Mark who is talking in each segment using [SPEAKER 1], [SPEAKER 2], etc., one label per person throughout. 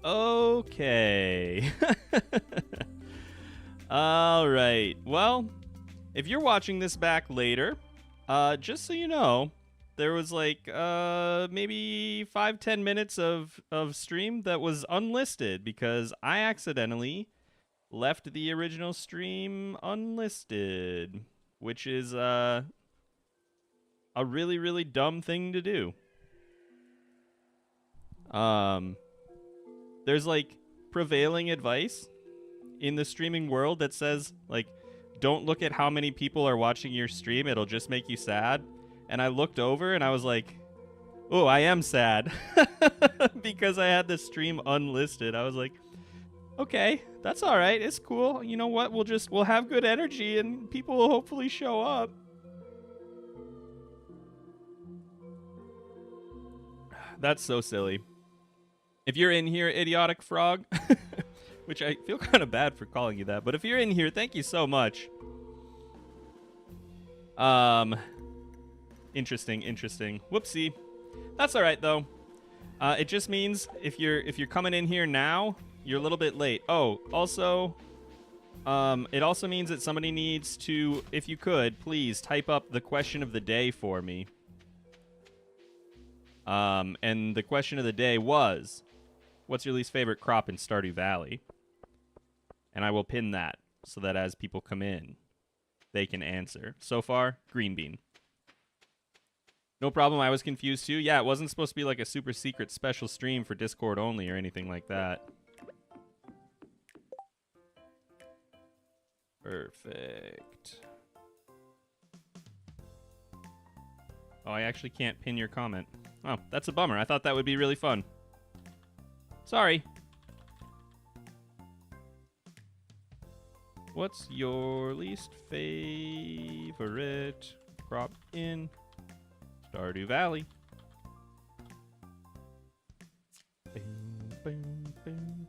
[SPEAKER 1] Okay. All right. Well, if you're watching this back later, just so you know, there was like maybe 5-10 minutes of stream that was unlisted because I accidentally left the original stream unlisted, which is a really, really dumb thing to do. There's like prevailing advice in the streaming world that says like, don't look at how many people are watching your stream, it'll just make you sad. And I looked over and I was like, oh, I am sad because I had the stream unlisted. I was like, okay, that's all right. It's cool. You know what? We'll have good energy and people will hopefully show up. That's so silly. If you're in here, idiotic frog, which I feel kind of bad for calling you that, but if you're in here, thank you so much. Interesting. Whoopsie. That's all right though. It just means if you're coming in here now, you're a little bit late. Oh, also, it also means that somebody needs to, if you could, please type up the question of the day for me. And the question of the day was, what's your least favorite crop in Stardew Valley? And I will pin that so that as people come in, they can answer. So far, green bean. No problem, I was confused too. Yeah, it wasn't supposed to be like a super secret special stream for Discord only or anything like that. Perfect. Oh, I actually can't pin your comment. Oh, that's a bummer. I thought that would be really fun. Sorry. What's your least favorite crop in Stardew Valley?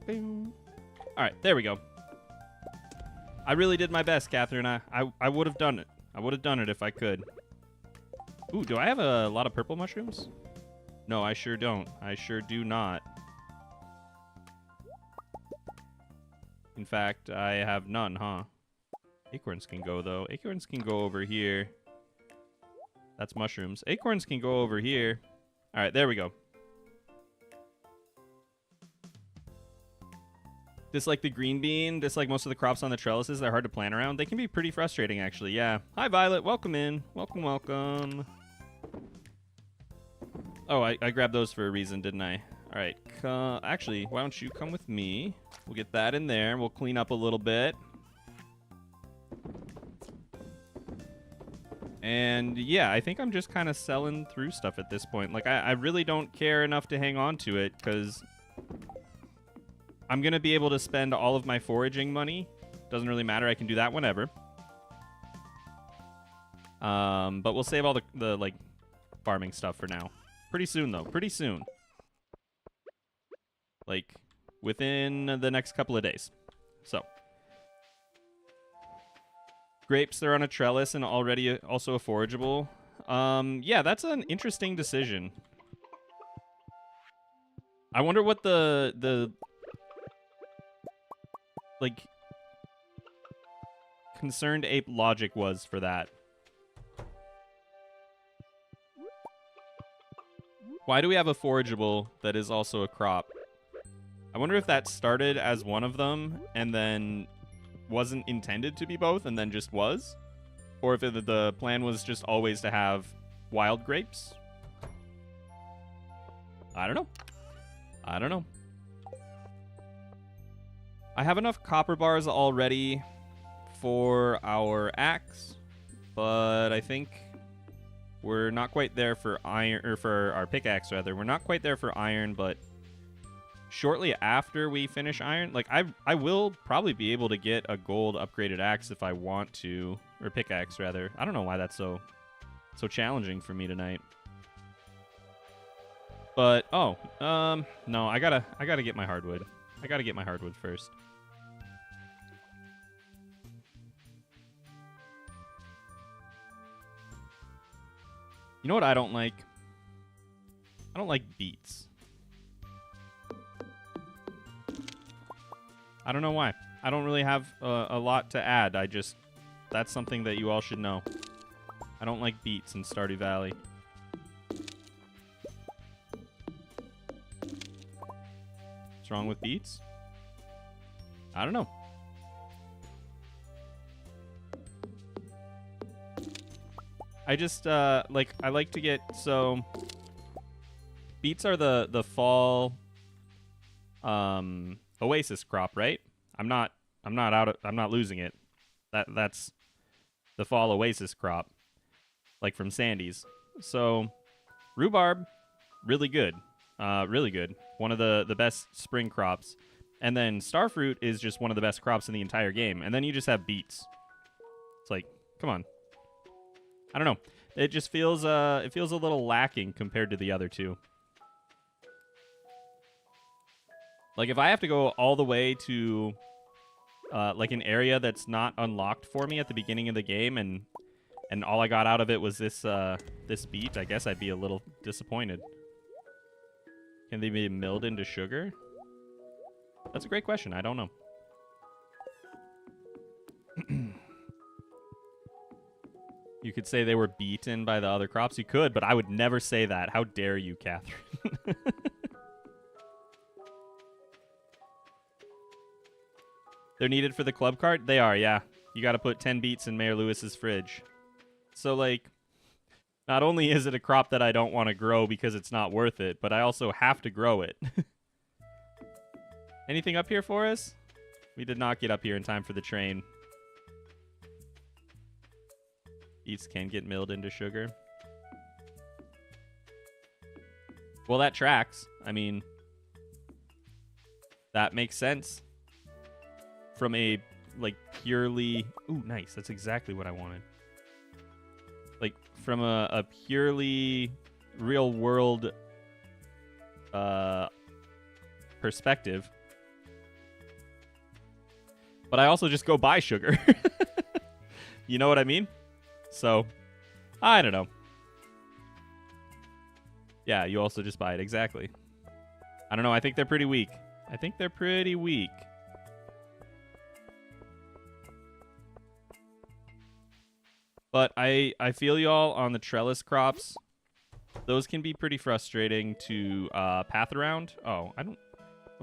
[SPEAKER 1] All right, there we go. I really did my best, Catherine. I would have done it. I would have done it if I could. Ooh, do I have a lot of purple mushrooms? No, I sure don't. I sure do not. In fact, I have none, huh? Acorns can go, though. Acorns can go over here. That's mushrooms. Acorns can go over here. All right, there we go. Just like the green bean, just like most of the crops on the trellises, they're hard to plan around. They can be pretty frustrating, actually, yeah. Hi, Violet. Welcome in. Welcome, welcome. Oh, I grabbed those for a reason, didn't I? All right. Actually, why don't you come with me? We'll get that in there. We'll clean up a little bit. And yeah, I think I'm just kind of selling through stuff at this point. Like, I really don't care enough to hang on to it because I'm going to be able to spend all of my foraging money. Doesn't really matter. I can do that whenever. But we'll save all the like, farming stuff for now. Pretty soon, though. Pretty soon. Like, within the next couple of days. So. Grapes, they're on a trellis and already also a forageable. Yeah, that's an interesting decision. I wonder what the like, concerned ape logic was for that. Why do we have a forageable that is also a crop? I wonder if that started as one of them and then wasn't intended to be both and then just was? Or if the plan was just always to have wild grapes? I don't know. I don't know. I have enough copper bars already for our axe, but I think we're not quite there for iron, or for our pickaxe rather. We're not quite there for iron, but shortly after we finish iron, like I will probably be able to get a gold upgraded axe if I want to, or pickaxe rather. I don't know why that's so challenging for me tonight. But no, I gotta get my hardwood. I gotta get my hardwood first. You know what I don't like? I don't like beets. I don't know why. I don't really have a lot to add. That's something that you all should know. I don't like beets in Stardew Valley. What's wrong with beets? I don't know. I just, I like to get, so... Beets are the fall, oasis crop, right? I'm not losing it. That's the fall oasis crop, like from Sandy's. So, rhubarb, really good. Really good. One of the best spring crops. And then starfruit is just one of the best crops in the entire game. And then you just have beets. It's like, come on. I don't know. It just feels a little lacking compared to the other two. Like if I have to go all the way to like an area that's not unlocked for me at the beginning of the game and all I got out of it was this this beet, I guess I'd be a little disappointed. Can they be milled into sugar? That's a great question. I don't know. You could say they were beaten by the other crops. You could, but I would never say that. How dare you, Catherine? They're needed for the club card? They are, yeah. You got to put 10 beets in Mayor Lewis's fridge. So, like, not only is it a crop that I don't want to grow because it's not worth it, but I also have to grow it. Anything up here for us? We did not get up here in time for the train. Beets can get milled into sugar. Well, that tracks. I mean, that makes sense. From a, like, purely... Ooh, nice. That's exactly what I wanted. Like, from a purely real-world perspective. But I also just go buy sugar. You know what I mean? So, I don't know. Yeah, you also just buy it. Exactly. I don't know. I think they're pretty weak. I think they're pretty weak. But I feel y'all on the trellis crops. Those can be pretty frustrating to path around. Oh, I don't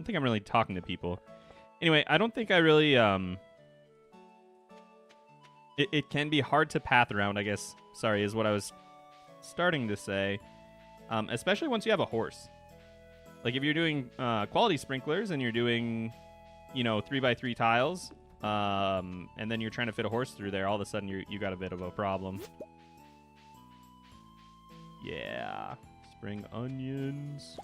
[SPEAKER 1] think I'm really talking to people. Anyway, I don't think I really... It can be hard to path around, I guess. Sorry, is what I was starting to say. Especially once you have a horse. Like, if you're doing quality sprinklers and you're doing, 3x3 tiles, and then you're trying to fit a horse through there, all of a sudden you got a bit of a problem. Yeah. Spring onions.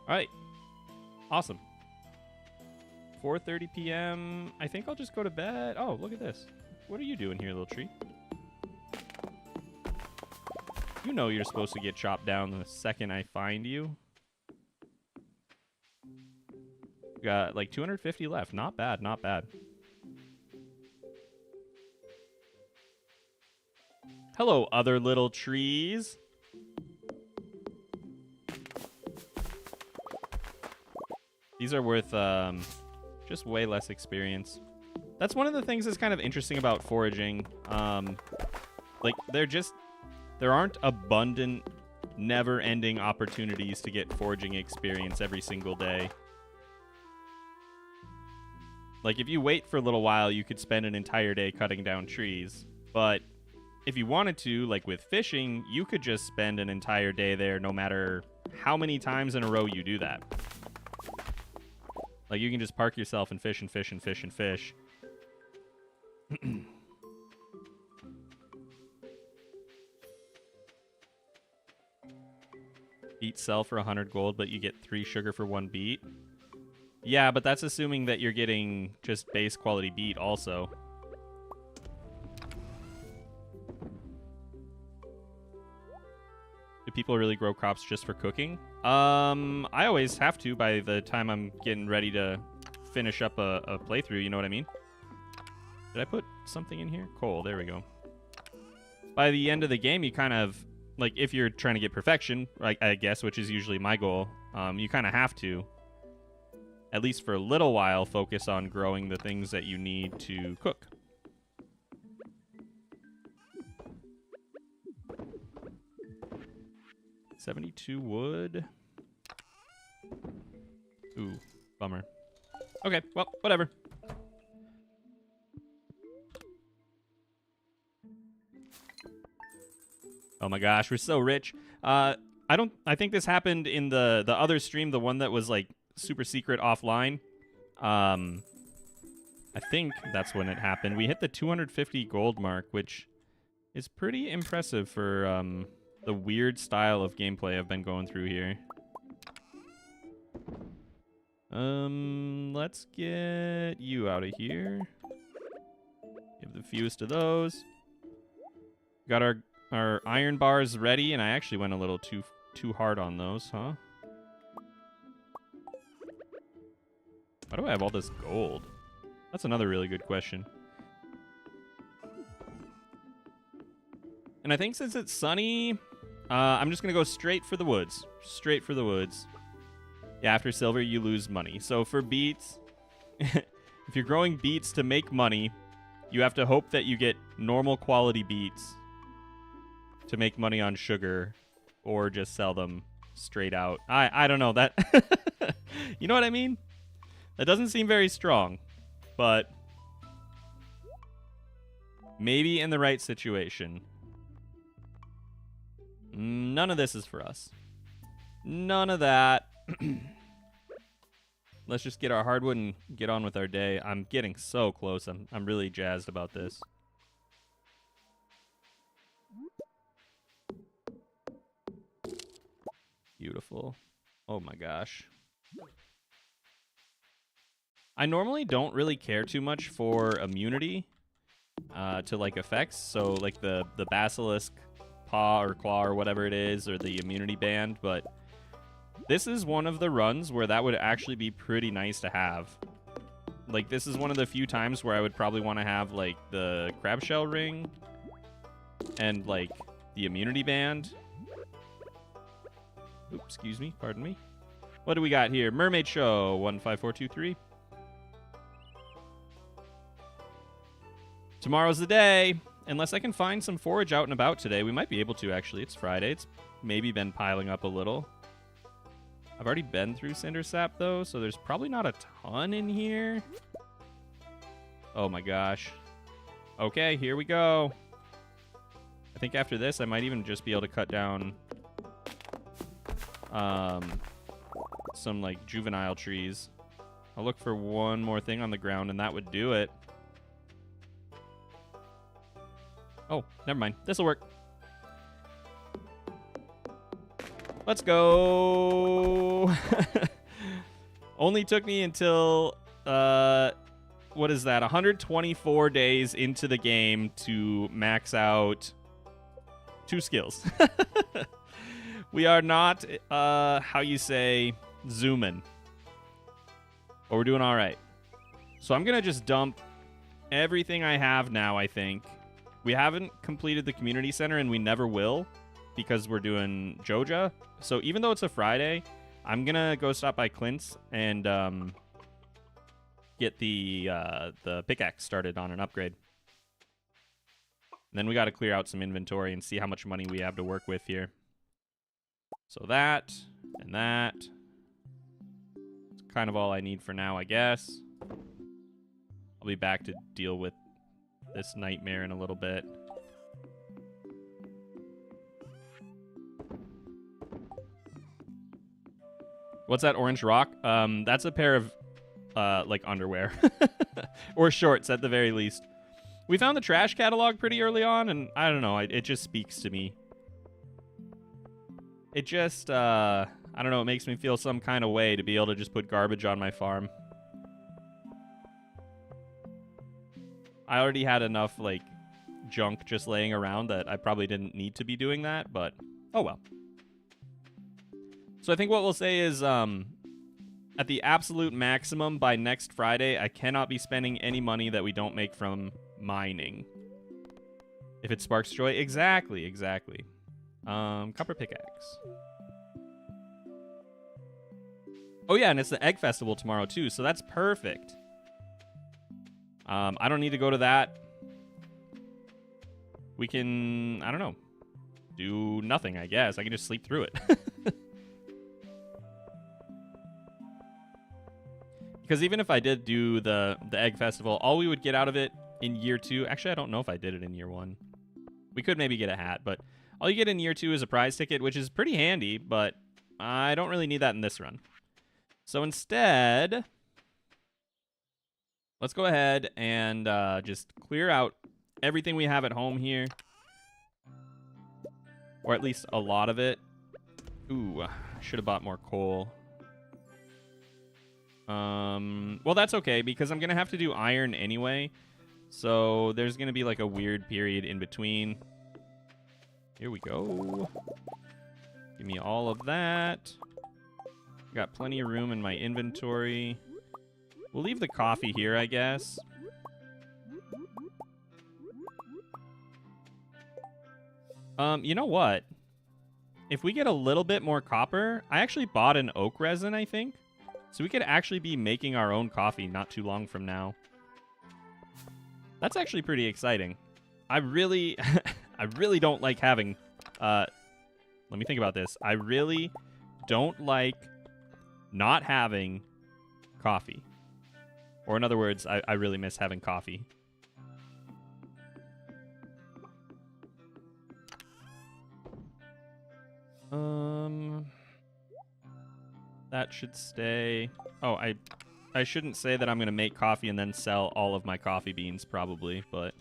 [SPEAKER 1] All right. Awesome. 4:30 p.m. I think I'll just go to bed. Oh, look at this. What are you doing here, little tree? You know you're supposed to get chopped down the second I find you. Got like 250 left. Not bad, not bad. Hello, other little trees. These are worth just way less experience. That's one of the things that's kind of interesting about foraging. Like, there aren't abundant, never-ending opportunities to get foraging experience every single day. Like, if you wait for a little while, you could spend an entire day cutting down trees. But if you wanted to, like with fishing, you could just spend an entire day there no matter how many times in a row you do that. Like, you can just park yourself and fish and fish and fish and fish. Beets sell for 100 gold, but you get 3 sugar for 1 beet. Yeah, but that's assuming that you're getting just base quality beet also. Do people really grow crops just for cooking? I always have to by the time I'm getting ready to finish up a playthrough, you know what I mean? Did I put something in here? Coal, there we go. by the end of the game, you kind of, like, if you're trying to get perfection, like, I guess, which is usually my goal, you kind of have to, at least for a little while, focus on growing the things that you need to cook. $72 wood. Ooh, bummer. Okay, well, whatever. Oh my gosh, we're so rich. I think this happened in the other stream, the one that was like super secret offline. I think that's when it happened. We hit the 250 gold mark, which is pretty impressive for the weird style of gameplay I've been going through here. Let's get you out of here. Give the fewest of those. Got our iron bars ready, and I actually went a little too hard on those, huh? Why do I have all this gold? That's another really good question. And I think since it's sunny, I'm just going to go straight for the woods. Straight for the woods. Yeah, after silver, you lose money. So for beets, if you're growing beets to make money, you have to hope that you get normal quality beets to make money on sugar, or just sell them straight out. I don't know that. You know what I mean? That doesn't seem very strong, but maybe in the right situation. None of this is for us. None of that. Let's just get our hardwood and get on with our day. I'm getting so close. I'm really jazzed about this. Beautiful. Oh my gosh. I normally don't really care too much for immunity to like effects. So like the basilisk paw or claw or whatever it is, or the immunity band, but this is one of the runs where that would actually be pretty nice to have. Like, this is one of the few times where I would probably want to have, like, the crab shell ring and, like, the immunity band. Oops, excuse me, pardon me. What do we got here? Mermaid Show, 15423. Tomorrow's the day. Unless I can find some forage out and about today. We might be able to, actually. It's Friday. It's maybe been piling up a little. I've already been through Cindersap, though, so there's probably not a ton in here. Oh, my gosh. Okay, here we go. I think after this, I might even just be able to cut down some, like, juvenile trees. I'll look for one more thing on the ground, and that would do it. Oh, never mind. This'll work. Let's go. Only took me until, what is that? 124 days into the game to max out 2 skills. We are not, how you say, zooming. But we're doing all right. So I'm going to just dump everything I have now, I think. We haven't completed the community center, and we never will, because we're doing Joja. So even though it's a Friday, I'm going to go stop by Clint's and get the pickaxe started on an upgrade. And then we got to clear out some inventory and see how much money we have to work with here. So that and that. It's kind of all I need for now, I guess. I'll be back to deal with this nightmare in a little bit. What's that orange rock? That's a pair of, like, underwear. Or shorts, at the very least. We found the trash catalog pretty early on, and I don't know, it just speaks to me. It just, I don't know, it makes me feel some kind of way to be able to just put garbage on my farm. I already had enough, like, junk just laying around that I probably didn't need to be doing that, but oh well. So I think what we'll say is, at the absolute maximum by next Friday, I cannot be spending any money that we don't make from mining. If it sparks joy, exactly, exactly. Copper pickaxe. Oh yeah, and it's the egg festival tomorrow too, so that's perfect. I don't need to go to that. We can, I don't know, do nothing, I guess. I can just sleep through it. Because even if I did do the egg festival, all we would get out of it in year 2, actually I don't know if I did it in year 1. We could maybe get a hat, but all you get in year 2 is a prize ticket, which is pretty handy, but I don't really need that in this run. So instead, let's go ahead and just clear out everything we have at home here. Or at least a lot of it. Ooh, should have bought more coal. Well, that's okay, because I'm going to have to do iron anyway. So there's going to be like a weird period in between. Here we go. Give me all of that. Got plenty of room in my inventory. We'll leave the coffee here, I guess. You know what? If we get a little bit more copper, I actually bought an oak resin, I think. So we could actually be making our own coffee not too long from now. That's actually pretty exciting. I really, I really don't like having, let me think about this. I really don't like not having coffee. Or in other words, I really miss having coffee. That should stay. Oh, I shouldn't say that I'm going to make coffee and then sell all of my coffee beans, probably, but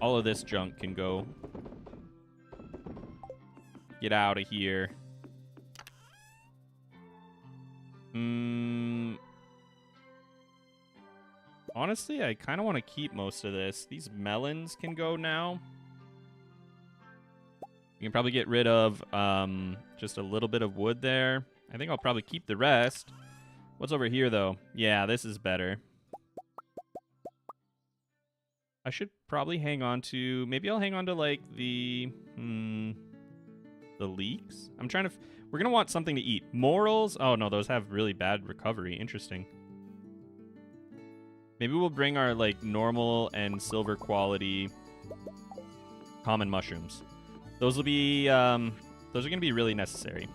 [SPEAKER 1] all of this junk can go. Get out of here. Honestly, I kind of want to keep most of this. These melons can go now. You can probably get rid of just a little bit of wood there. I think I'll probably keep the rest. What's over here, though? Yeah, this is better. I should probably hang on to... Maybe I'll hang on to, like, the leeks? I'm trying to... We're going to want something to eat. Morels? Oh, no, those have really bad recovery. Interesting. Maybe we'll bring our, like, normal and silver quality common mushrooms. Those will be... those are going to be really necessary.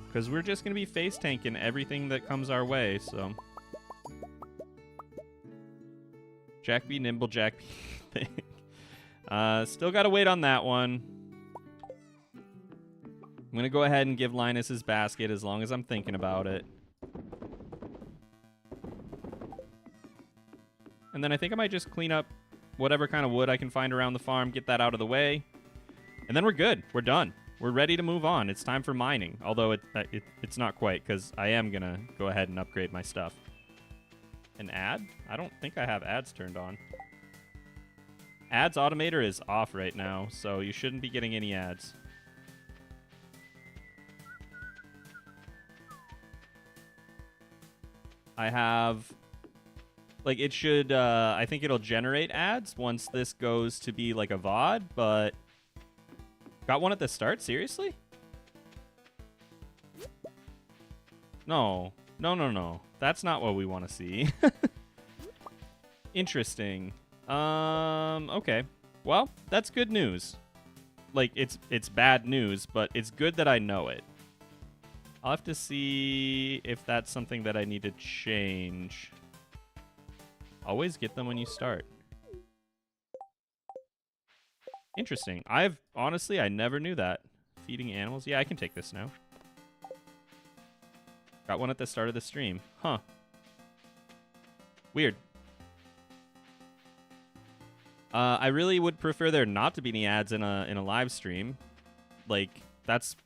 [SPEAKER 1] Because we're just going to be face tanking everything that comes our way, so. Jack be nimble, Jack be thick. Still got to wait on that one. I'm going to go ahead and give Linus his basket as long as I'm thinking about it. And then I think I might just clean up whatever kind of wood I can find around the farm, get that out of the way. And then we're good. We're done. We're ready to move on. It's time for mining. Although it's not quite, because I am going to go ahead and upgrade my stuff. An ad? I don't think I have ads turned on. Ads automator is off right now, so you shouldn't be getting any ads. I have... Like, it should... I think it'll generate ads once this goes to be, like, a VOD, but... Got one at the start? Seriously? No. No. That's not what we want to see. Interesting. Okay. Well, that's good news. Like, it's bad news, but it's good that I know it. I'll have to see if that's something that I need to change. Always get them when you start. Interesting. Honestly, I never knew that. Feeding animals? Yeah, I can take this now. Got one at the start of the stream. Huh. Weird. I really would prefer there not to be any ads in a live stream. Like, that's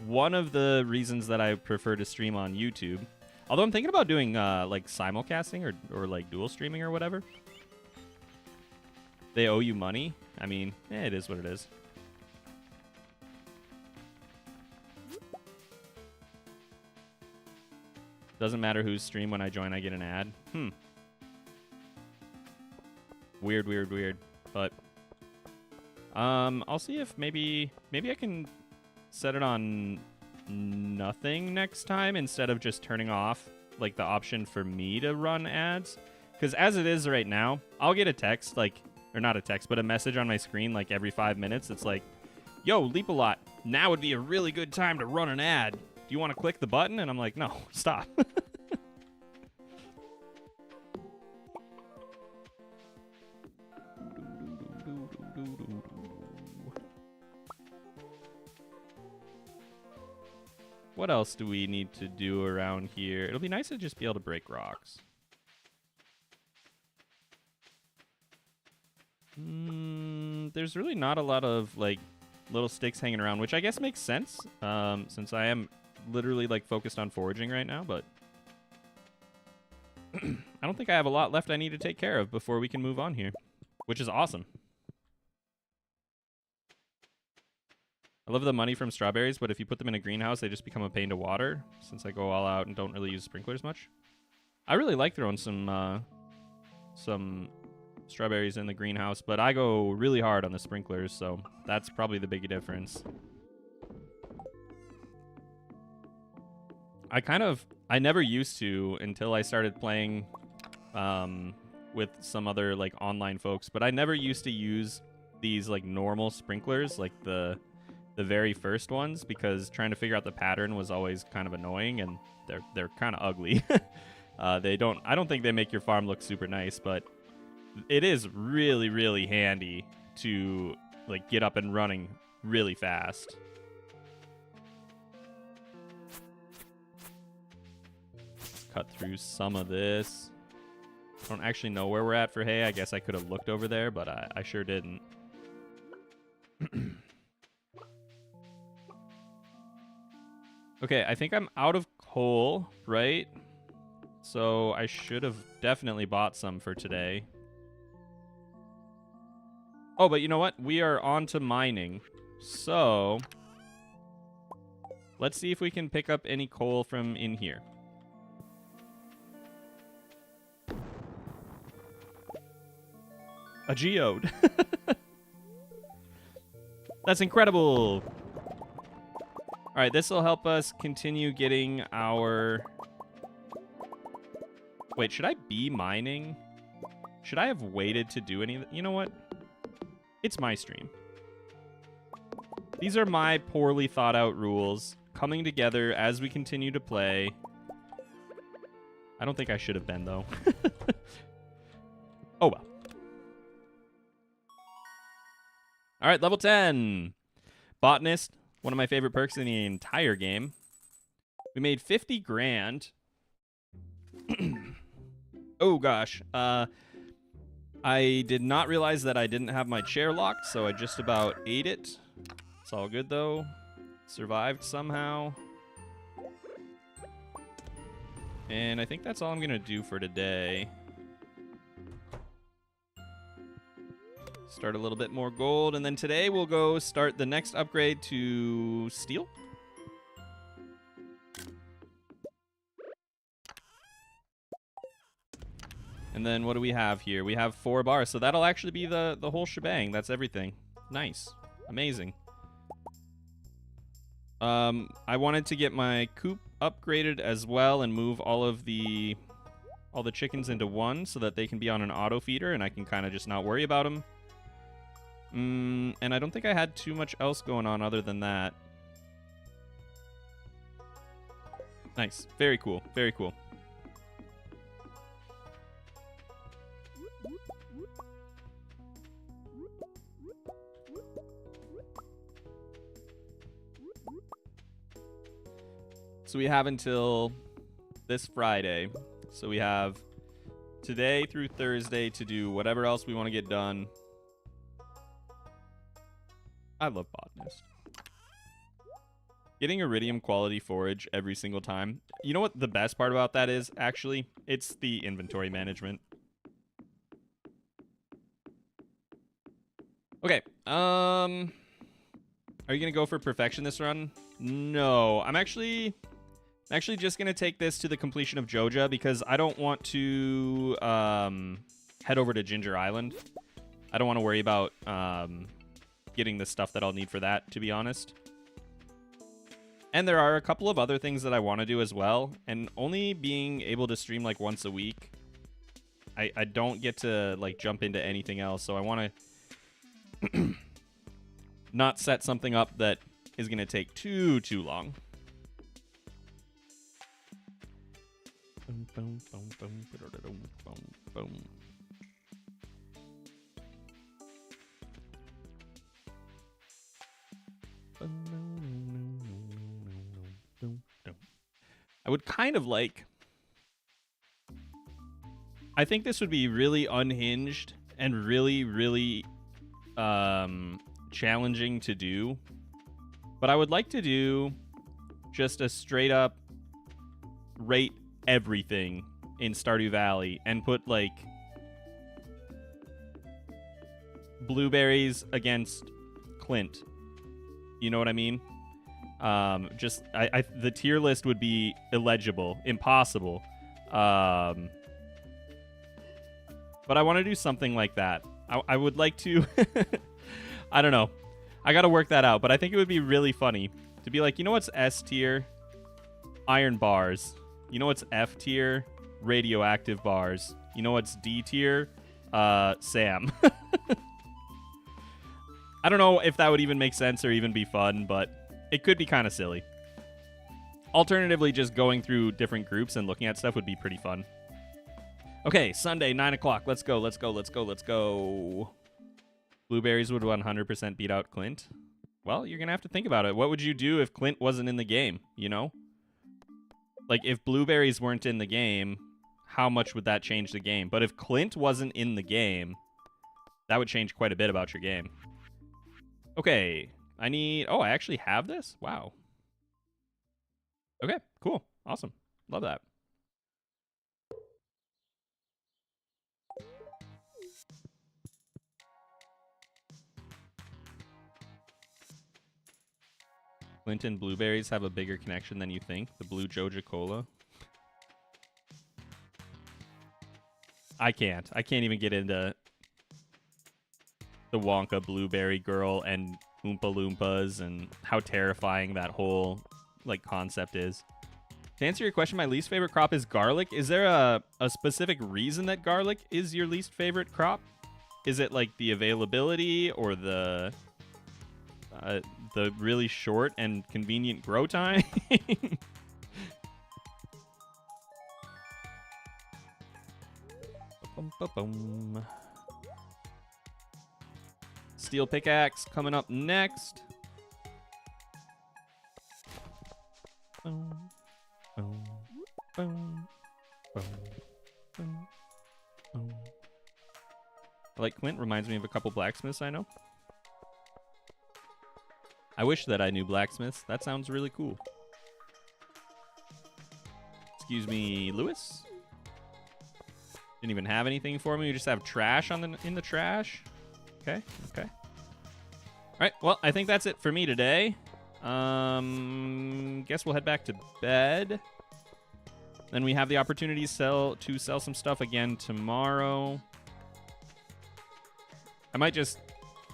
[SPEAKER 1] one of the reasons that I prefer to stream on YouTube. Although I'm thinking about doing like simulcasting or like dual streaming or whatever. They owe you money. I mean, it is what it is. Doesn't matter whose stream. When I join, I get an ad. Weird, weird, weird. But I'll see if maybe I can set it on nothing next time instead of just turning off like the option for me to run ads. Because as it is right now, I'll get a text like, or not a text, but a message on my screen like every 5 minutes. It's like, yo, Leap a Lot, now would be a really good time to run an ad. Do you want to click the button? And I'm like, no, stop. What else do we need to do around here? It'll be nice to just be able to break rocks. There's really not a lot of like little sticks hanging around, which I guess makes sense since I am literally like focused on foraging right now, but I don't think I have a lot left I need to take care of before we can move on here, which is awesome. I love the money from strawberries, but if you put them in a greenhouse, they just become a pain to water since I go all out and don't really use sprinklers much. I really like throwing some strawberries in the greenhouse, but I go really hard on the sprinklers, so that's probably the big difference. I never used to until I started playing with some other like online folks, but I never used to use these like normal sprinklers, like the very first ones, because trying to figure out the pattern was always kind of annoying, and they're kind of ugly. I don't think they make your farm look super nice, but it is really, really handy to like get up and running really fast. Let's cut through some of this. I don't actually know where we're at for hay. I guess I could have looked over there, but I sure didn't. Okay, I think I'm out of coal, right? So I should have definitely bought some for today. Oh, but you know what? We are on to mining. So let's see if we can pick up any coal from in here. A geode. That's incredible. All right, this will help us continue getting our... Wait, should I be mining? Should I have waited to do any... You know what? It's my stream. These are my poorly thought out rules coming together as we continue to play. I don't think I should have been, though. Oh, well. All right, level 10. Botanist. One of my favorite perks in the entire game. We made 50 grand. Oh, gosh. I did not realize that I didn't have my chair locked, so I just about ate it. It's all good, though. Survived somehow. And I think that's all I'm going to do for today. Start a little bit more gold, and then today we'll go start the next upgrade to steel. And then what do we have here? We have 4 bars, so that'll actually be the whole shebang. That's everything. Nice. Amazing. I wanted to get my coop upgraded as well and move all the chickens into one so that they can be on an auto feeder and I can kind of just not worry about them. And I don't think I had too much else going on other than that. Nice. Very cool. Very cool. So we have until this Friday. So we have today through Thursday to do whatever else we want to get done. I love Botanist. Getting iridium quality forage every single time. You know what the best part about that is, actually? It's the inventory management. Okay. Are you going to go for perfection this run? No. I'm actually I'm actually just going to take this to the completion of Joja because I don't want to head over to Ginger Island. I don't want to worry about getting the stuff that I'll need for that, to be honest. And there are a couple of other things that I want to do as well. And only being able to stream like once a week, I don't get to like jump into anything else. So I want to not set something up that is going to take too long. I would kind of like... I think this would be really unhinged and really challenging to do. But I would like to do just a straight up rate everything in Stardew Valley and put like blueberries against Clint. You know what I mean? The tier list would be illegible, impossible. But I want to do something like that. I would like to... I don't know. I got to work that out, but I think it would be really funny to be like, you know what's S tier? Iron bars. You know what's F tier? Radioactive bars. You know what's D tier? Sam. I don't know if that would even make sense or even be fun, but it could be kind of silly. Alternatively, just going through different groups and looking at stuff would be pretty fun. Okay, Sunday, 9 o'clock. Let's go, let's go, let's go, let's go. Blueberries would 100% beat out Clint. Well, you're going to have to think about it. What would you do if Clint wasn't in the game, you know? Like, if blueberries weren't in the game, how much would that change the game? But if Clint wasn't in the game, that would change quite a bit about your game. Okay, I need... Oh, I actually have this? Wow. Okay, cool. Awesome. Love that. Clint and blueberries have a bigger connection than you think. The blue Joja Cola. I can't even get into the Wonka blueberry girl and Oompa Loompas and how terrifying that whole like concept is. To answer your question, my least favorite crop is garlic. Is there a specific reason that garlic is your least favorite crop? Is it like the availability or the really short and convenient grow time? Steel pickaxe coming up next. Like Clint reminds me of a couple blacksmiths I know. I wish that I knew blacksmiths. That sounds really cool. Excuse me, Lewis? Didn't even have anything for me. You just have trash in the trash. Okay, okay. All right, well, I think that's it for me today. Guess we'll head back to bed. Then we have the opportunity to sell some stuff again tomorrow. I might just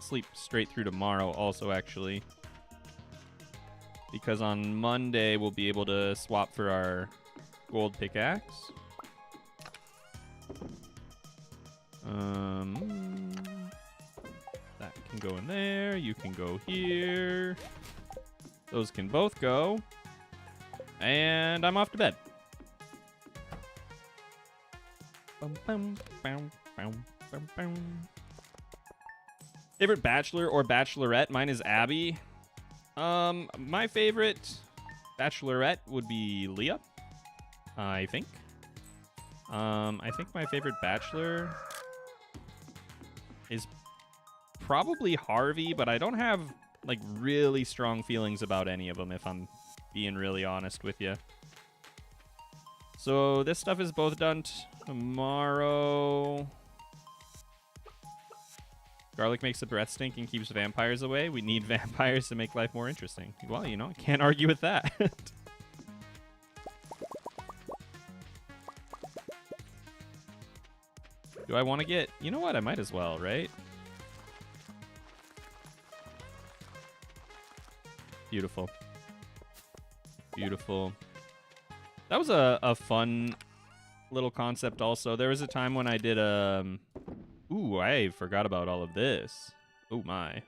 [SPEAKER 1] sleep straight through tomorrow also, actually. Because on Monday, we'll be able to swap for our gold pickaxe. That can go in there. You can go here. Those can both go. And I'm off to bed. Favorite bachelor or bachelorette? Mine is Abby. My favorite bachelorette would be Leah, I think. I think my favorite bachelor is probably Harvey, but I don't have like really strong feelings about any of them, if I'm being really honest with you. So this stuff is both done tomorrow. Garlic makes the breath stink and keeps vampires away. We need vampires to make life more interesting. Well, you know, I can't argue with that. I want to get... You know what? I might as well, right? Beautiful. Beautiful. That was a fun little concept also. There was a time when I did Ooh, I forgot about all of this. Oh my.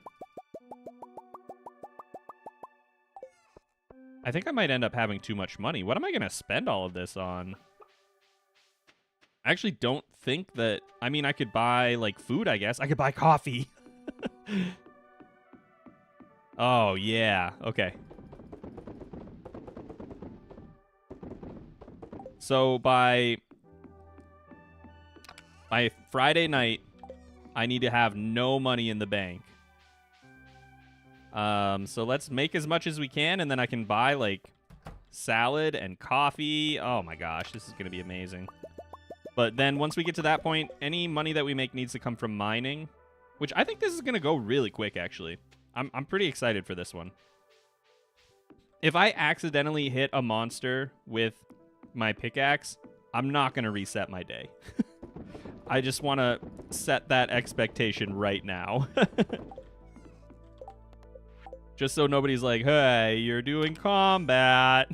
[SPEAKER 1] I think I might end up having too much money. What am I going to spend all of this on? I actually don't think that... I mean, I could buy, like, food, I guess. I could buy coffee. Oh, yeah. Okay. So by Friday night, I need to have no money in the bank. So let's make as much as we can, and then I can buy, like, salad and coffee. Oh, my gosh. This is going to be amazing. But then once we get to that point, any money that we make needs to come from mining, which I think this is going to go really quick, actually. I'm pretty excited for this one. If I accidentally hit a monster with my pickaxe, I'm not going to reset my day. I just want to set that expectation right now. Just so nobody's like, hey, you're doing combat.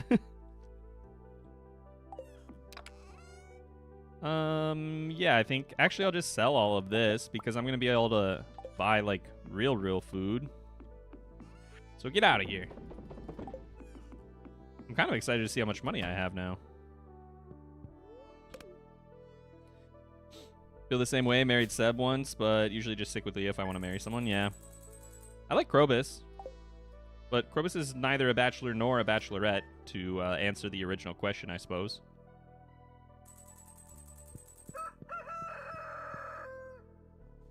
[SPEAKER 1] Yeah, I think... Actually, I'll just sell all of this because I'm going to be able to buy, like, real food. So get out of here. I'm kind of excited to see how much money I have now. Feel the same way. Married Seb once, but usually just stick with Leah if I want to marry someone. Yeah. I like Krobus. But Krobus is neither a bachelor nor a bachelorette to answer the original question, I suppose.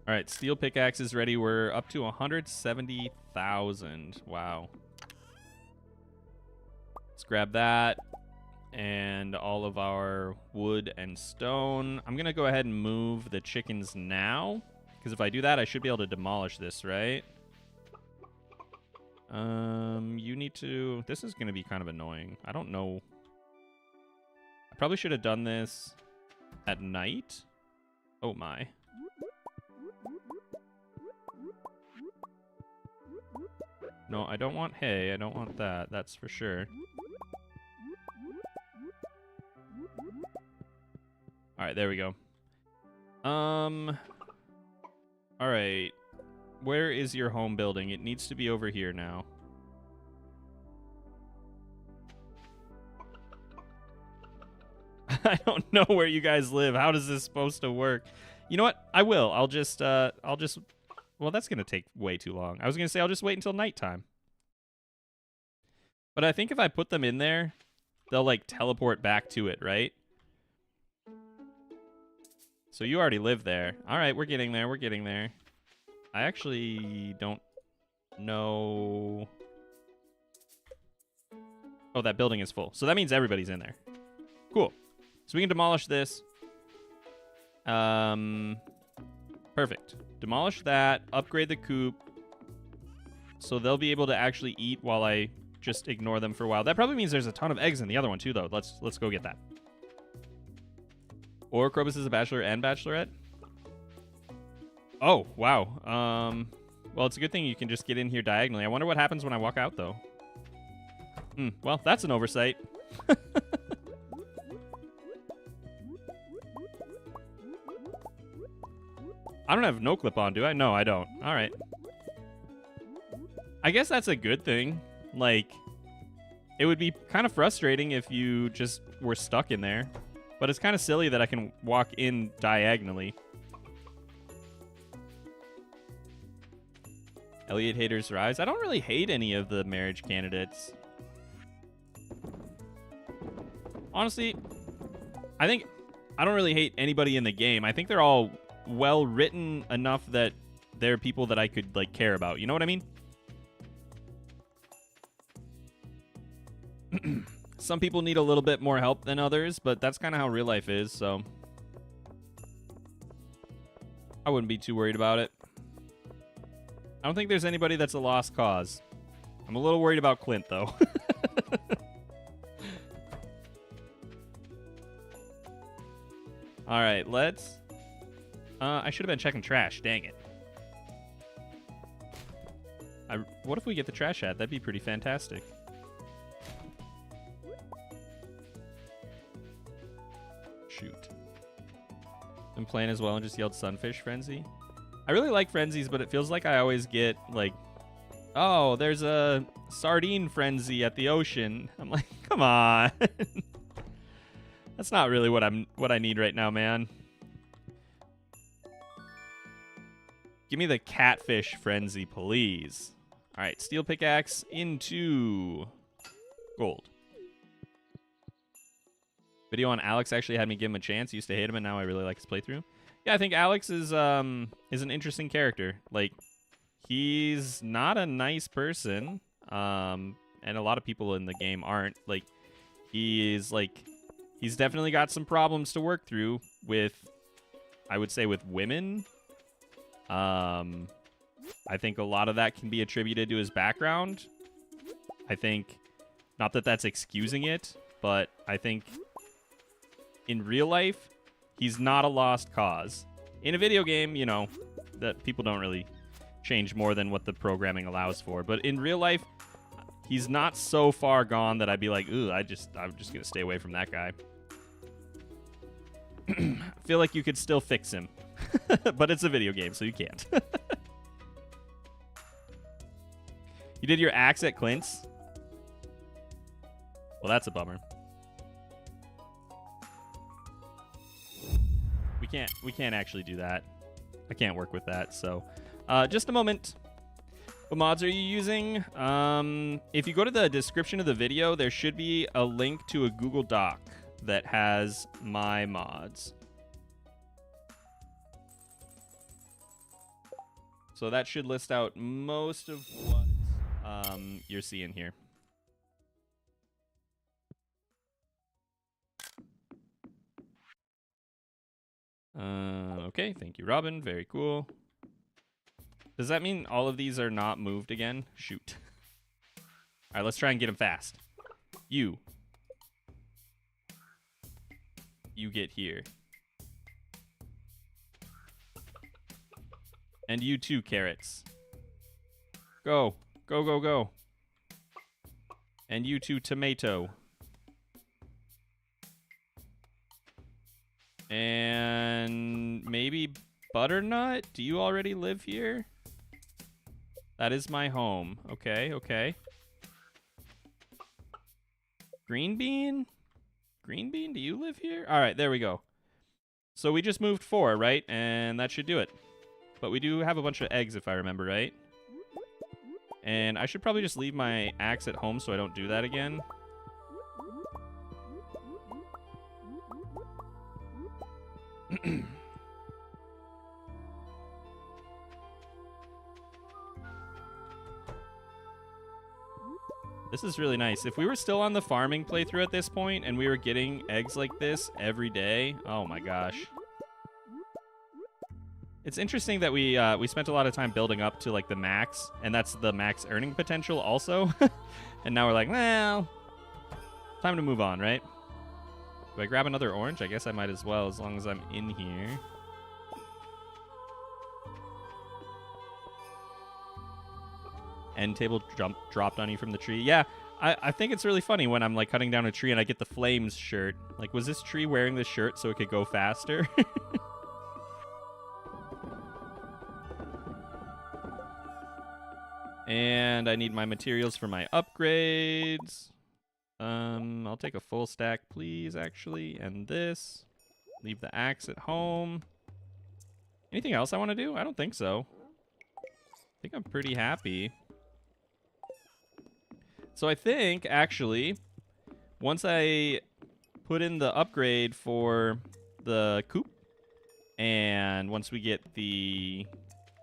[SPEAKER 1] All right, steel pickaxe is ready. We're up to 170,000. Wow. Let's grab that and all of our wood and stone. I'm going to go ahead and move the chickens now, because if I do that, I should be able to demolish this, right? You need to... This is going to be kind of annoying. I don't know. I probably should have done this at night. Oh, my. No, I don't want hay. I don't want that. That's for sure. All right, there we go. All right. Where is your home building? It needs to be over here now. I don't know where you guys live. How is this supposed to work? You know what? I will. I'll just well, that's going to take way too long. I was going to say I'll just wait until nighttime. But I think if I put them in there, they'll, like, teleport back to it, right? So you already live there. All right, we're getting there. We're getting there. I actually don't know. Oh, that building is full. So that means everybody's in there. Cool. So we can demolish this. Perfect. Demolish that. Upgrade the coop. So they'll be able to actually eat while I just ignore them for a while. That probably means there's a ton of eggs in the other one too, though. Let's go get that. Or Krobus is a bachelor and bachelorette. Oh, wow. Well, it's a good thing you can just get in here diagonally. I wonder what happens when I walk out, though. Well, that's an oversight. I don't have no clip on, do I? No, I don't. All right. I guess that's a good thing. Like, it would be kind of frustrating if you just were stuck in there. But it's kind of silly that I can walk in diagonally. Elliot haters rise. I don't really hate any of the marriage candidates. Honestly, I think I don't really hate anybody in the game. I think they're all well written enough that they're people that I could, like, care about. You know what I mean? Some people need a little bit more help than others, but that's kind of how real life is, so I wouldn't be too worried about it. I don't think there's anybody that's a lost cause. I'm a little worried about Clint, though. All right, let's I should have been checking trash. Dang it. What if we get the trash hat? That'd be pretty fantastic. Shoot. I'm playing as well and just yelled Sunfish Frenzy. I really like frenzies, but it feels like I always get, like, oh, there's a sardine frenzy at the ocean. I'm like, come on. That's not really what I need right now, man. Give me the catfish frenzy, please. All right, steel pickaxe into gold. Video on Alex actually had me give him a chance. Used to hate him, and now I really like his playthrough. Yeah, I think Alex is an interesting character. Like, he's not a nice person, and a lot of people in the game aren't. Like, he's definitely got some problems to work through with, I would say, with women. I think a lot of that can be attributed to his background. I think, not that that's excusing it, but I think in real life, he's not a lost cause. In a video game, you know, that people don't really change more than what the programming allows for. But in real life, he's not so far gone that I'd be like, ooh, I'm just going to stay away from that guy. I feel like you could still fix him. But it's a video game, so you can't. You did your axe at Clint's? Well, that's a bummer. We can't actually do that. I can't work with that, so just a moment. What mods are you using? If you go to the description of the video, there should be a link to a Google Doc that has my mods. So that should list out most of what you're seeing here. Okay, thank you, Robin. Very cool. Does that mean all of these are not moved again? Shoot. All right, let's try and get them fast. You get here. And you too, carrots. Go. Go, go, go. And you too, tomato. And maybe butternut? Do you already live here? That is my home. Okay, okay. Green bean? Green bean, do you live here? All right, there we go. So we just moved 4, right? And that should do it. But we do have a bunch of eggs, if I remember right. And I should probably just leave my axe at home so I don't do that again. This is really nice. If we were still on the farming playthrough at this point and we were getting eggs like this every day, oh my gosh. It's interesting that we spent a lot of time building up to like the max, and that's the max earning potential also. And now we're like, well, time to move on, right? Do I grab another orange? I guess I might as well, as long as I'm in here. End table dropped on you from the tree. Yeah, I think it's really funny when I'm like cutting down a tree and I get the flames shirt. Like, was this tree wearing this shirt so it could go faster? And I need my materials for my upgrades. I'll take a full stack, please, actually. And this. Leave the axe at home. Anything else I want to do? I don't think so. I think I'm pretty happy. So I think, actually, once I put in the upgrade for the coop, and once we get the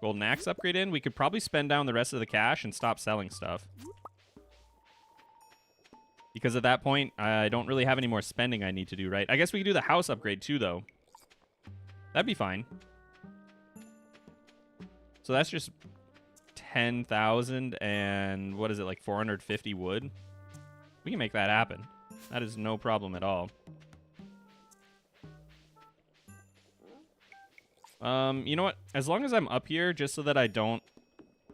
[SPEAKER 1] golden axe upgrade in, we could probably spend down the rest of the cash and stop selling stuff. Because at that point, I don't really have any more spending I need to do, right? I guess we could do the house upgrade too, though. That'd be fine. So that's just 10,000 and what is it, like 450 wood? We can make that happen. That is no problem at all. You know what? As long as I'm up here, just so that I don't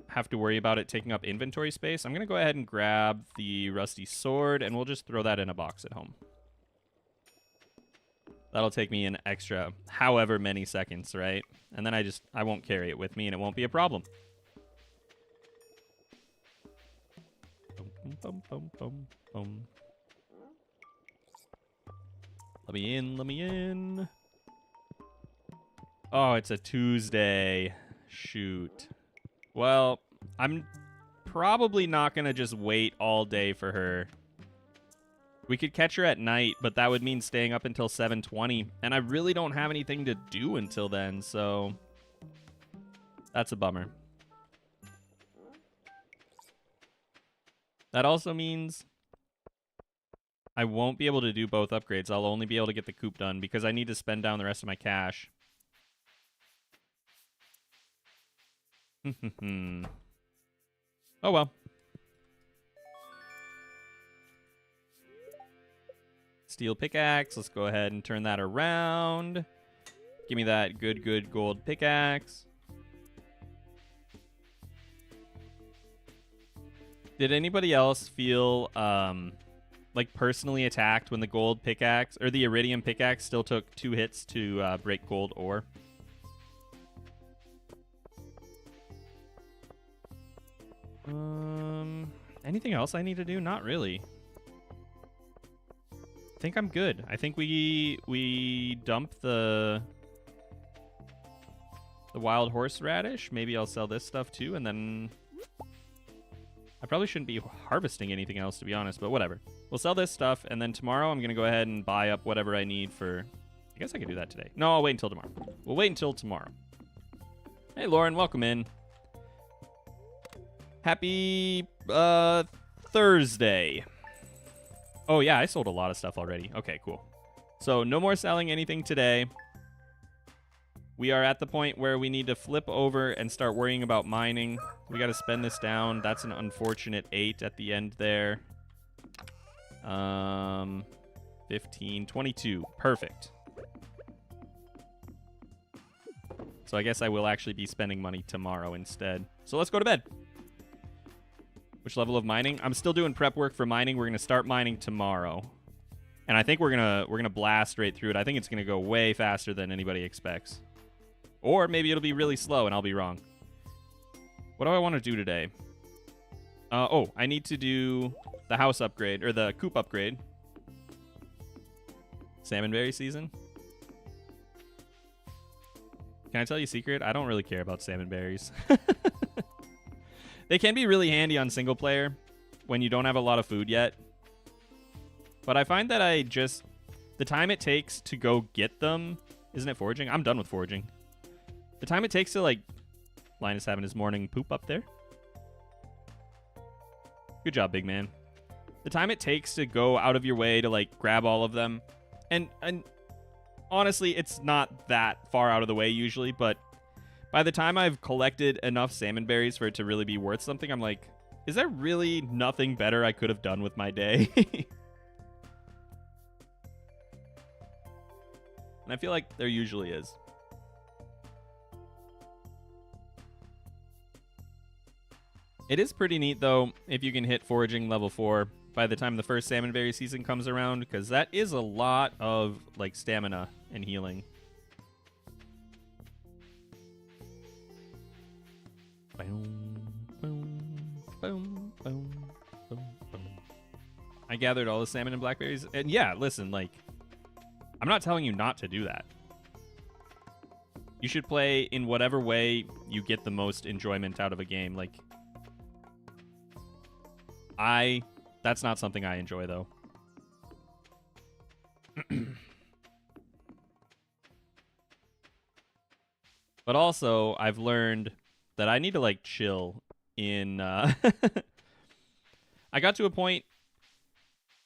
[SPEAKER 1] have to worry about it taking up inventory space, I'm going to go ahead and grab the rusty sword, and we'll just throw that in a box at home. That'll take me an extra however many seconds, right? And then I won't carry it with me, and it won't be a problem. Boom, boom, boom, boom. Let me in, let me in. Oh, it's a Tuesday. Shoot. Well, I'm probably not going to just wait all day for her. We could catch her at night, but that would mean staying up until 7:20, and I really don't have anything to do until then, so that's a bummer. That also means I won't be able to do both upgrades. I'll only be able to get the coop done because I need to spend down the rest of my cash. Oh well. Steel pickaxe. Let's go ahead and turn that around. Give me that good gold pickaxe. Did anybody else feel like personally attacked when the gold pickaxe or the iridium pickaxe still took 2 hits to break gold ore? Anything else I need to do? Not really. I think I'm good. I think we dump the wild horseradish. Maybe I'll sell this stuff too, and then I probably shouldn't be harvesting anything else, to be honest, but whatever. We'll sell this stuff, and then tomorrow I'm going to go ahead and buy up whatever I need for... I guess I could do that today. No, I'll wait until tomorrow. We'll wait until tomorrow. Hey, Lauren, welcome in. Happy Thursday. Oh, yeah, I sold a lot of stuff already. Okay, cool. So no more selling anything today. We are at the point where we need to flip over and start worrying about mining. We got to spend this down. That's an unfortunate 8 at the end there. 15, 22. Perfect. So I guess I will actually be spending money tomorrow instead. So let's go to bed. Which level of mining? I'm still doing prep work for mining. We're going to start mining tomorrow. And I think we're going to blast right through it. I think it's going to go way faster than anybody expects. Or maybe it'll be really slow and I'll be wrong. What do I want to do today? Oh, I need to do the house upgrade, or the coop upgrade. Salmonberry season. Can I tell you a secret? I don't really care about salmonberries. They can be really handy on single player when you don't have a lot of food yet. But I find that the time it takes to go get them, isn't it foraging? I'm done with foraging. The time it takes to, like, Linus having his morning poop up there. Good job, big man. The time it takes to go out of your way to, like, grab all of them. And honestly, it's not that far out of the way usually, but by the time I've collected enough salmon berries for it to really be worth something, I'm like, is there really nothing better I could have done with my day? And I feel like there usually is. It is pretty neat, though, if you can hit foraging level 4 by the time the first salmonberry season comes around, because that is a lot of, like, stamina and healing. Boom, boom, boom, boom, boom, boom. I gathered all the salmon and blackberries, and yeah, listen, like, I'm not telling you not to do that. You should play in whatever way you get the most enjoyment out of a game. Like, that's not something I enjoy, though. But also, I've learned that I need to, like, chill in... I got to a point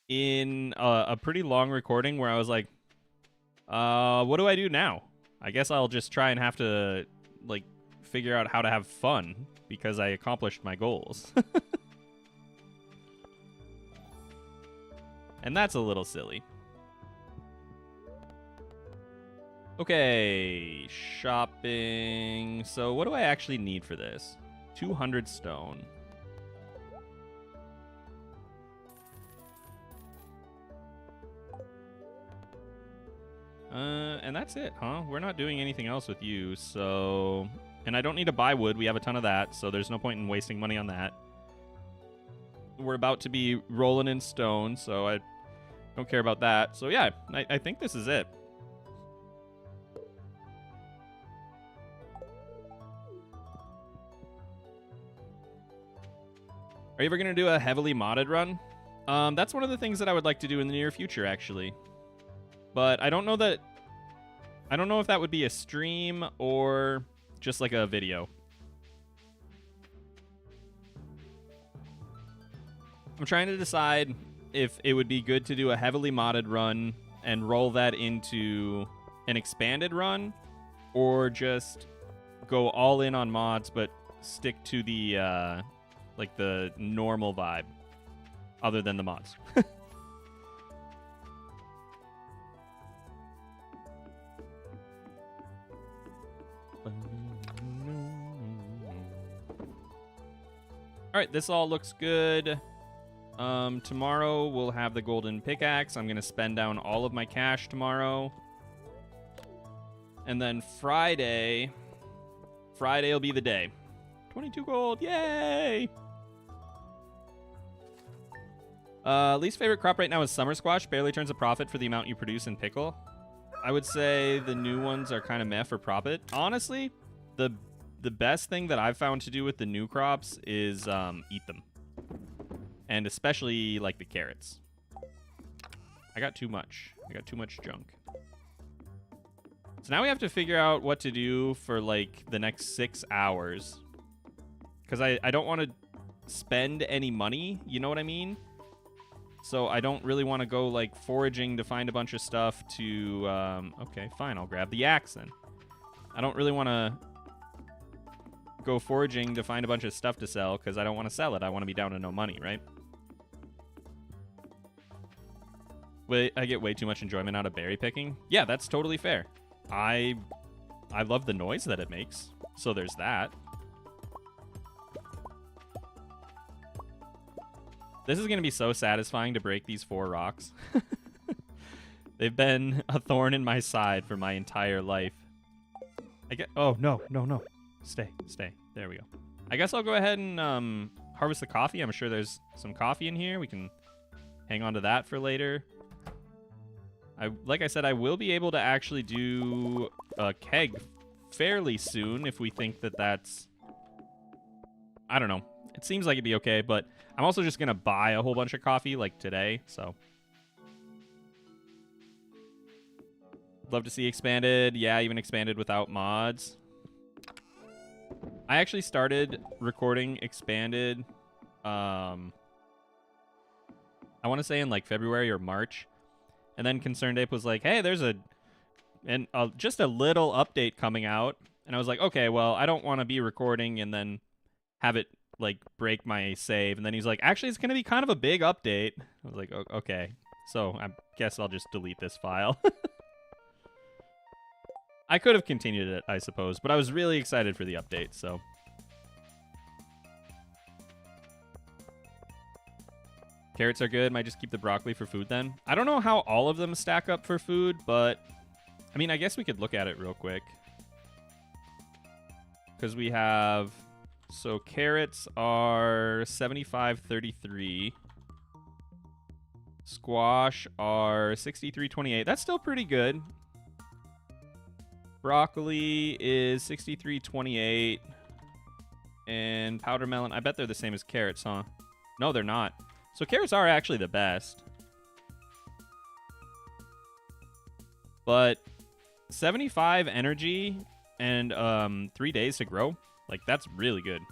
[SPEAKER 1] in a pretty long recording where I was like, what do I do now? I guess I'll just try and have to, like, figure out how to have fun because I accomplished my goals. And that's a little silly. Okay, shopping. So what do I actually need for this? 200 stone. And that's it, huh? We're not doing anything else with you, so... And I don't need to buy wood. We have a ton of that, so there's no point in wasting money on that. We're about to be rolling in stone, so I don't care about that. So yeah, I think this is it. Are you ever going to do a heavily modded run? That's one of the things that I would like to do in the near future, actually. But I don't know if that would be a stream or just like a video. I'm trying to decide if it would be good to do a heavily modded run and roll that into an expanded run, or just go all in on mods but stick to the like the normal vibe other than the mods. All right, this all looks good. Tomorrow we'll have the golden pickaxe. I'm going to spend down all of my cash tomorrow. And then Friday will be the day. 22 gold, yay! Least favorite crop right now is summer squash. Barely turns a profit for the amount you produce in pickle. I would say the new ones are kind of meh for profit. Honestly, the best thing that I've found to do with the new crops is eat them. And especially, like, the carrots. I got too much. I got too much junk. So now we have to figure out what to do for, like, the next 6 hours. Because I don't want to spend any money, you know what I mean? So I don't really want to go, like, foraging to find a bunch of stuff to... okay, fine, I'll grab the axe then. I don't really want to go foraging to find a bunch of stuff to sell because I don't want to sell it. I want to be down to no money, right? Wait, I get way too much enjoyment out of berry picking. Yeah, that's totally fair. I love the noise that it makes, so there's that. This is going to be so satisfying to break these 4 rocks. They've been a thorn in my side for my entire life. Oh, no. Stay. There we go. I guess I'll go ahead and harvest the coffee. I'm sure there's some coffee in here. We can hang on to that for later. Like I said, I will be able to actually do a keg fairly soon if we think that that's... I don't know. It seems like it'd be okay, but I'm also just going to buy a whole bunch of coffee, like, today, so... Love to see expanded. Yeah, even expanded without mods. I actually started recording expanded, I want to say in, like, February or March. And then Concerned Ape was like, hey, there's just a little update coming out. And I was like, okay, well, I don't want to be recording and then have it, like, break my save. And then he's like, actually, it's going to be kind of a big update. I was like, okay. So I guess I'll just delete this file. I could have continued it, I suppose, but I was really excited for the update, so. Carrots are good. Might just keep the broccoli for food then. I don't know how all of them stack up for food, but I mean, I guess we could look at it real quick. Because we have, so carrots are 75.33. Squash are 63.28. That's still pretty good. Broccoli is 63.28. And powder melon, I bet they're the same as carrots, huh? No, they're not. So carrots are actually the best. But 75 energy and 3 days to grow, like, that's really good.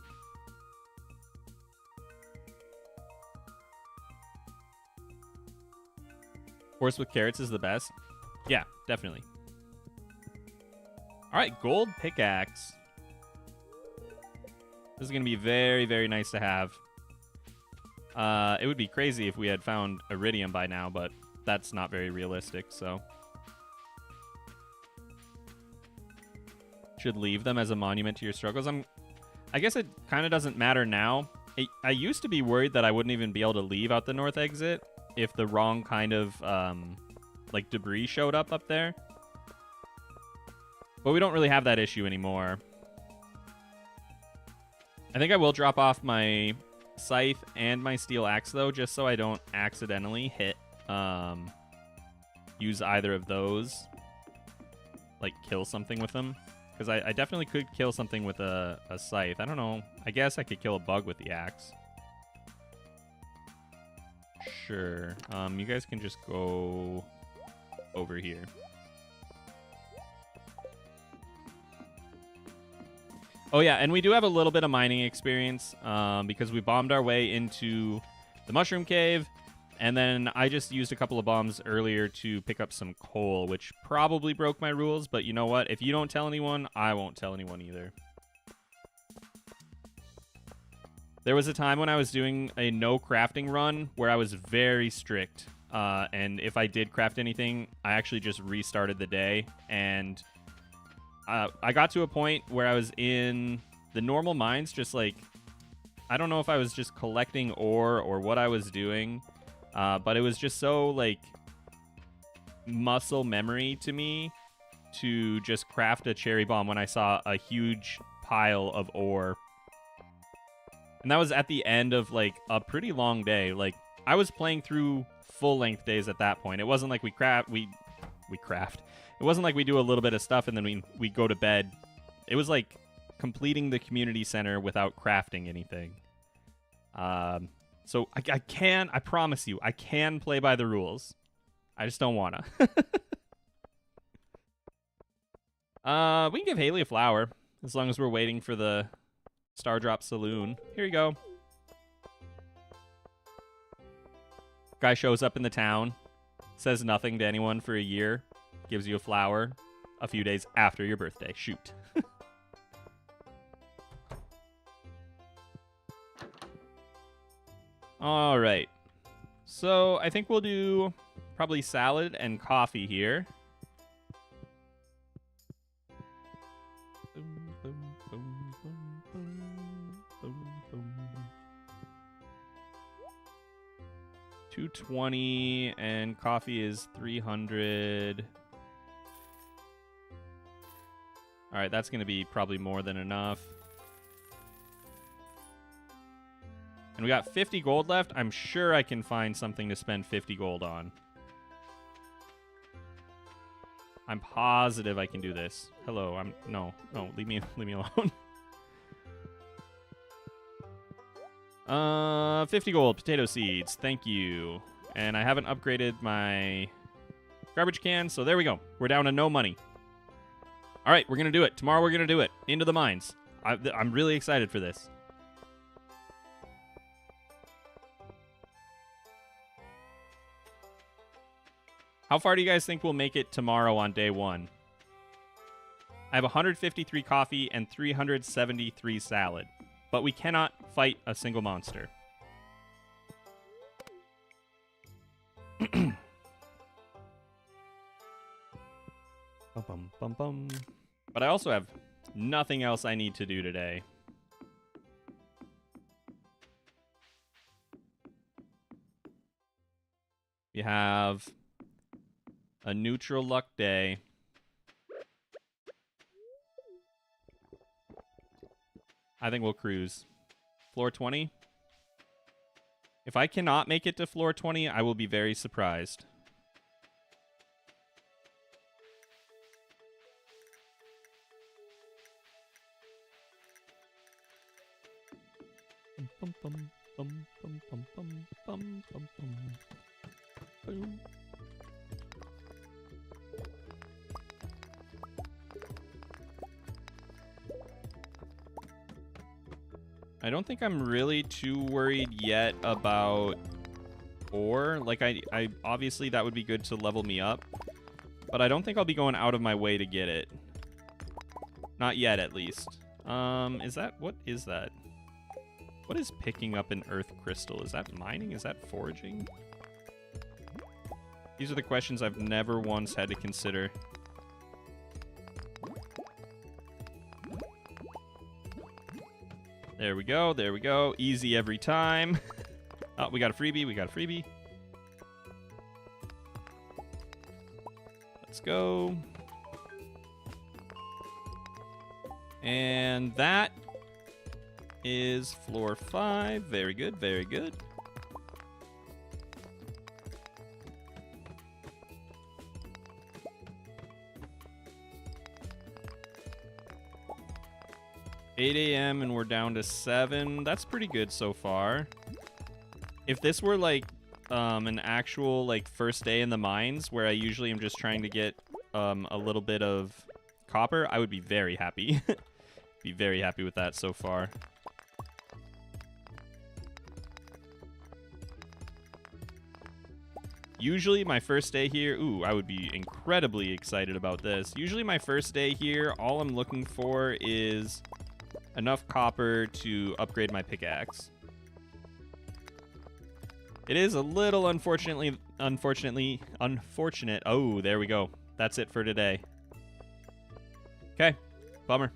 [SPEAKER 1] Horse with carrots is the best. Yeah, definitely. All right, gold pickaxe. This is going to be very, very nice to have. It would be crazy if we had found iridium by now, but that's not very realistic, so. should leave them as a monument to your struggles. I guess it kind of doesn't matter now. I used to be worried that I wouldn't even be able to leave out the north exit if the wrong kind of like debris showed up there. But we don't really have that issue anymore. I think I will drop off my scythe and my steel axe though, just so I don't accidentally hit use either of those, like kill something with them. Because I definitely could kill something with a scythe. I don't know. I guess I could kill a bug with the axe. Sure. You guys can just go over here. Oh, yeah, and we do have a little bit of mining experience because we bombed our way into the mushroom cave. And then I just used a couple of bombs earlier to pick up some coal, which probably broke my rules. But you know what? If you don't tell anyone, I won't tell anyone either. There was a time when I was doing a no crafting run where I was very strict. And if I did craft anything, I actually just restarted the day. And I got to a point where I was in the normal mines, just like, I don't know if I was just collecting ore or what I was doing. But it was just so, like, muscle memory to me to just craft a cherry bomb when I saw a huge pile of ore. And that was at the end of, like, a pretty long day. Like, I was playing through full-length days at that point. It wasn't like we craft. It wasn't like we do a little bit of stuff and then we go to bed. It was like completing the community center without crafting anything. So I promise you, I can play by the rules. I just don't wanna. We can give Haley a flower, as long as we're waiting for the Stardrop Saloon. Here you go. Guy shows up in the town, says nothing to anyone for a year, gives you a flower a few days after your birthday. Shoot. All right, so I think we'll do probably salad and coffee here. $220 and coffee is 300. All right, that's going to be probably more than enough. And we got 50 gold left. I'm sure I can find something to spend 50 gold on. I'm positive I can do this. Hello, no, leave me alone. 50 gold, potato seeds, thank you. And I haven't upgraded my garbage can, so there we go. We're down to no money. All right, we're gonna do it. Tomorrow we're gonna do it. Into the mines. I'm really excited for this. How far do you guys think we'll make it tomorrow on day one? I have 153 coffee and 373 salad, but we cannot fight a single monster. Bum, bum, bum. But I also have nothing else I need to do today. We have a neutral luck day. I think we'll cruise. Floor 20. If I cannot make it to floor 20, I will be very surprised. Bum, bum, bum, bum, bum, bum, bum, bum, bum. Boom. I don't think I'm really too worried yet about ore. Like, I obviously that would be good to level me up, but I don't think I'll be going out of my way to get it. Not yet, at least. Is that, what is that? What is picking up an earth crystal? Is that mining? Is that foraging? These are the questions I've never once had to consider. There we go. There we go. Easy every time. Oh, we got a freebie. We got a freebie. Let's go. And that is floor 5. Very good. Very good. $8 a.m. and we're down to 7. That's pretty good so far. If this were like an actual like first day in the mines where I usually am just trying to get a little bit of copper, I would be very happy. Be very happy with that so far. Usually my first day here, ooh, I would be incredibly excited about this. Usually my first day here, all I'm looking for is enough copper to upgrade my pickaxe. It is a little unfortunate. Oh, there we go. That's it for today. Okay, bummer.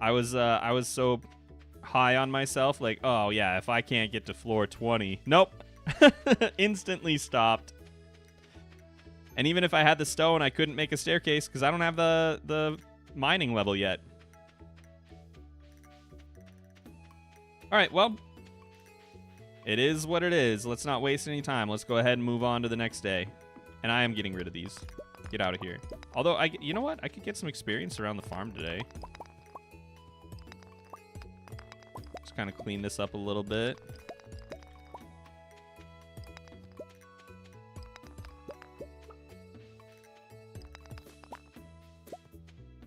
[SPEAKER 1] I was so high on myself, like, oh yeah, if I can't get to floor 20, nope. Instantly stopped. And even if I had the stone, I couldn't make a staircase because I don't have the mining level yet. All right, well, it is what it is. Let's not waste any time. Let's go ahead and move on to the next day. And I am getting rid of these. Get out of here. Although, you know what? I could get some experience around the farm today. Just kind of clean this up a little bit.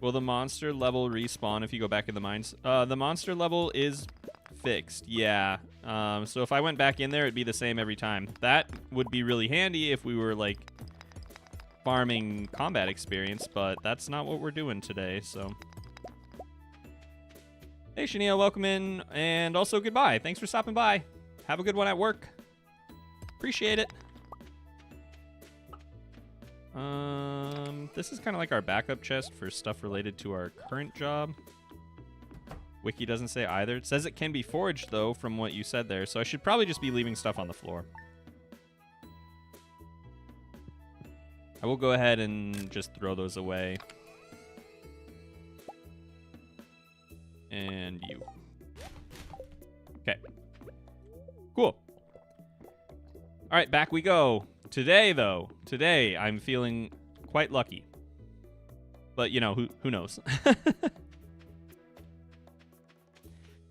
[SPEAKER 1] Will the monster level respawn if you go back in the mines? The monster level is fixed, yeah. So if I went back in there, it'd be the same every time. That would be really handy if we were, like, farming combat experience, but that's not what we're doing today, so. Hey, Shania, welcome in, and also goodbye. Thanks for stopping by. Have a good one at work. Appreciate it. This is kind of like our backup chest for stuff related to our current job. Wiki doesn't say either. It says it can be foraged, though, from what you said there, so I should probably just be leaving stuff on the floor. I will go ahead and just throw those away. And you. Okay. Cool. All right, back we go. Today, though, I'm feeling quite lucky. But, you know, who knows?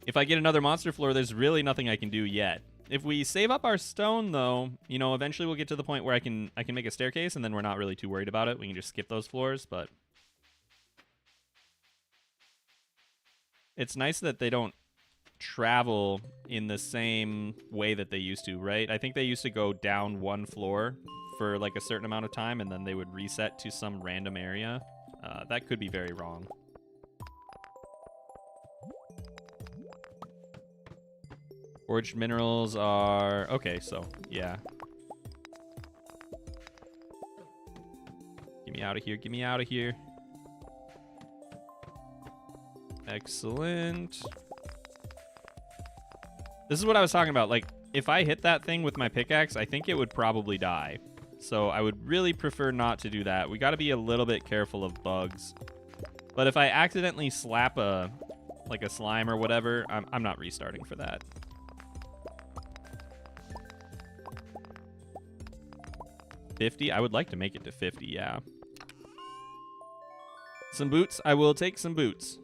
[SPEAKER 1] If I get another monster floor, there's really nothing I can do yet. If we save up our stone, though, you know, eventually we'll get to the point where I can make a staircase, and then we're not really too worried about it. We can just skip those floors, but it's nice that they don't travel in the same way that they used to, right? I think they used to go down one floor for like a certain amount of time, and then they would reset to some random area. That could be very wrong. Forged minerals are... Okay, so, yeah. Get me out of here, get me out of here. Excellent. This is what I was talking about. Like, if I hit that thing with my pickaxe, I think it would probably die. So I would really prefer not to do that. We got to be a little bit careful of bugs. But if I accidentally slap a slime or whatever, I'm not restarting for that. $50? I would like to make it to 50, yeah. Some boots? I will take some boots.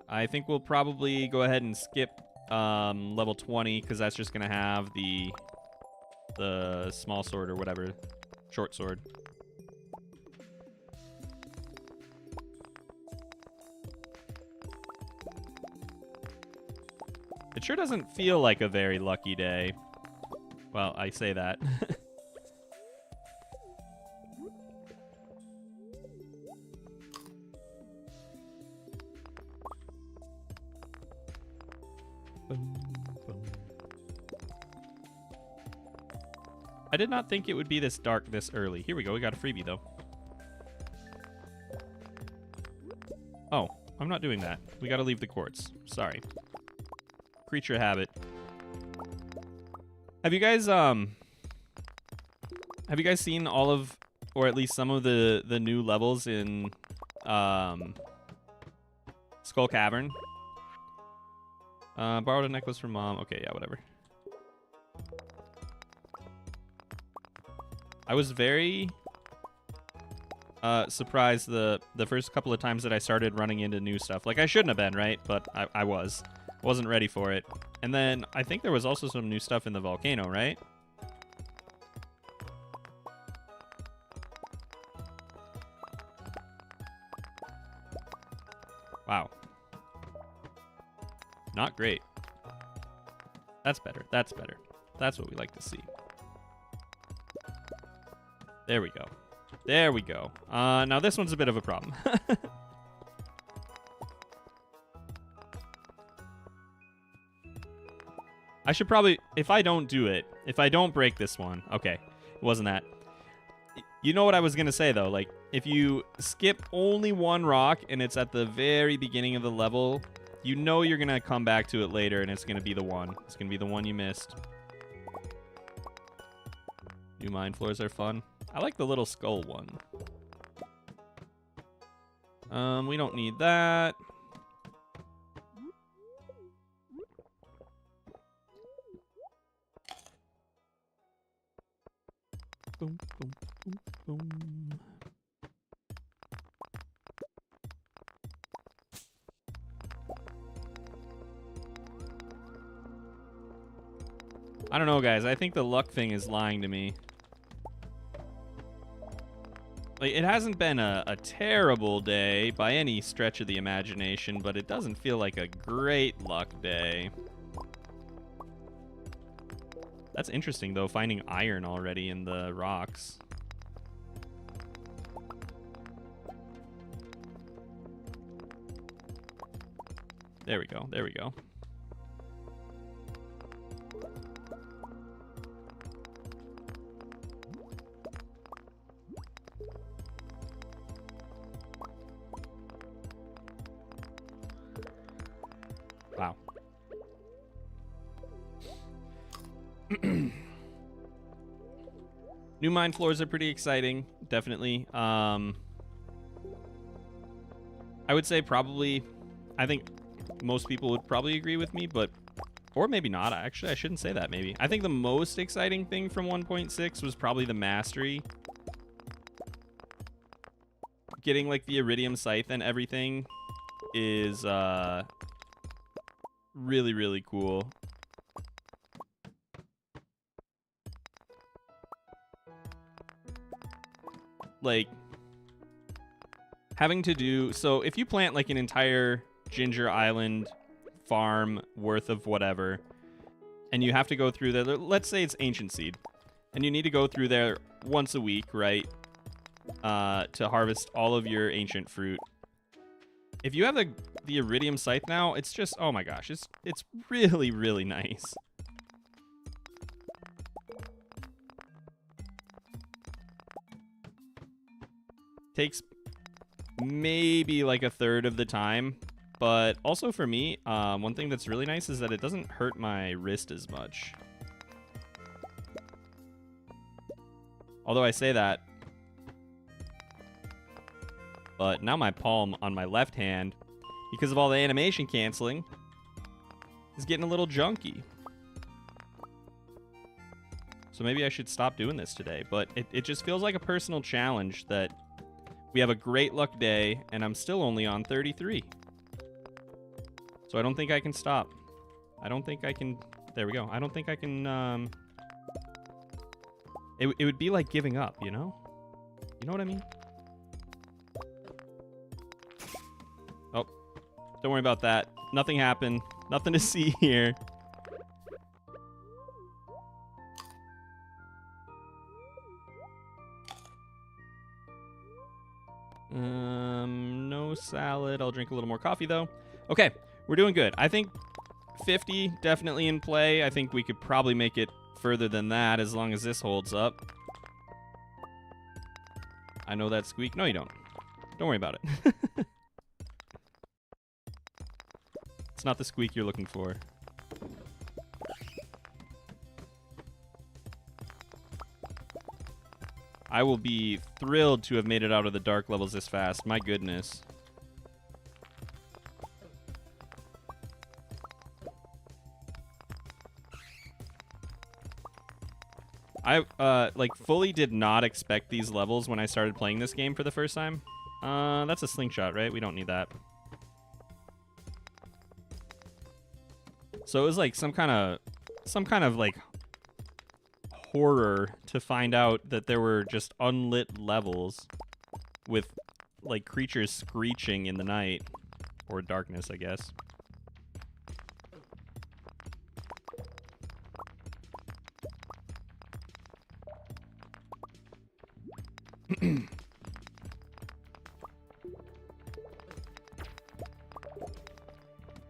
[SPEAKER 1] I think we'll probably go ahead and skip level 20, because that's just going to have the small sword or whatever. Short sword. It sure doesn't feel like a very lucky day. Well, I say that. I did not think it would be this dark this early. Here we go. We got a freebie, though. I'm not doing that. We gotta leave the quartz. Sorry. Creature habit. Have you guys seen all of, or at least some of the new levels in Skull Cavern? Borrowed a necklace from mom. Okay, yeah, whatever. I was very surprised the first couple of times that I started running into new stuff. Like, I shouldn't have been, right? But I wasn't ready for it. And then I think there was also some new stuff in the volcano, right? Wow. Not great. That's better. That's better. That's what we like to see. There we go. There we go. Now this one's a bit of a problem. I should probably, if I don't do it, if I don't break this one, okay, it wasn't that. You know what I was going to say, though? Like, if you skip only one rock and it's at the very beginning of the level, you know you're going to come back to it later and it's going to be the one. It's going to be the one you missed. New mine floors are fun. I like the little skull one. We don't need that. Boom, boom, boom, boom. I don't know, guys. I think the luck thing is lying to me. Like, it hasn't been a terrible day by any stretch of the imagination, but it doesn't feel like a great luck day. That's interesting, though, finding iron already in the rocks. There we go. There we go. Wow. New mine floors are pretty exciting, definitely. I would say probably, I think most people would probably agree with me, but, or maybe not. Actually, I shouldn't say that, maybe. I think the most exciting thing from 1.6 was probably the mastery. Getting, like, the iridium scythe and everything is, really, really cool. Like, having to do, so if you plant like an entire Ginger Island farm worth of whatever, and you have to go through there, let's say it's Ancient Seed, and you need to go through there once a week, right, to harvest all of your ancient fruit. If you have the iridium scythe now, it's just, oh my gosh, it's really, really nice. Takes maybe like a third of the time, but also for me, one thing that's really nice is that it doesn't hurt my wrist as much. Although I say that, but now my palm on my left hand, because of all the animation canceling, is getting a little junky. So maybe I should stop doing this today, but it just feels like a personal challenge that we have a great luck day, and I'm still only on 33. So I don't think I can stop. I don't think I can... There we go. I don't think I can... It would be like giving up, you know? You know what I mean? Oh. Don't worry about that. Nothing happened. Nothing to see here. No salad. I'll drink a little more coffee, though. Okay, we're doing good. I think 50 definitely in play. I think we could probably make it further than that as long as this holds up. I know that squeak. No, you don't. Don't worry about it. not the squeak you're looking for. I will be thrilled to have made it out of the dark levels this fast. My goodness. I like fully did not expect these levels when I started playing this game for the first time. That's a slingshot, right? We don't need that. So it was like some kind of like horror to find out that there were just unlit levels with like creatures screeching in the night or darkness, I guess.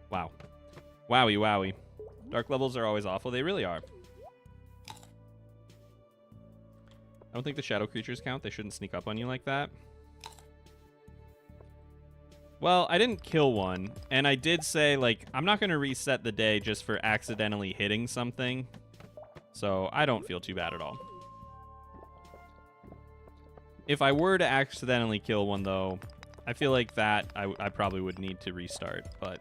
[SPEAKER 1] Wow. Wowie, wowie. Dark levels are always awful. They really are. I don't think the shadow creatures count. They shouldn't sneak up on you like that. Well, I didn't kill one. And I did say, like, I'm not going to reset the day just for accidentally hitting something. So I don't feel too bad at all. If I were to accidentally kill one, though, I feel like that I probably would need to restart. But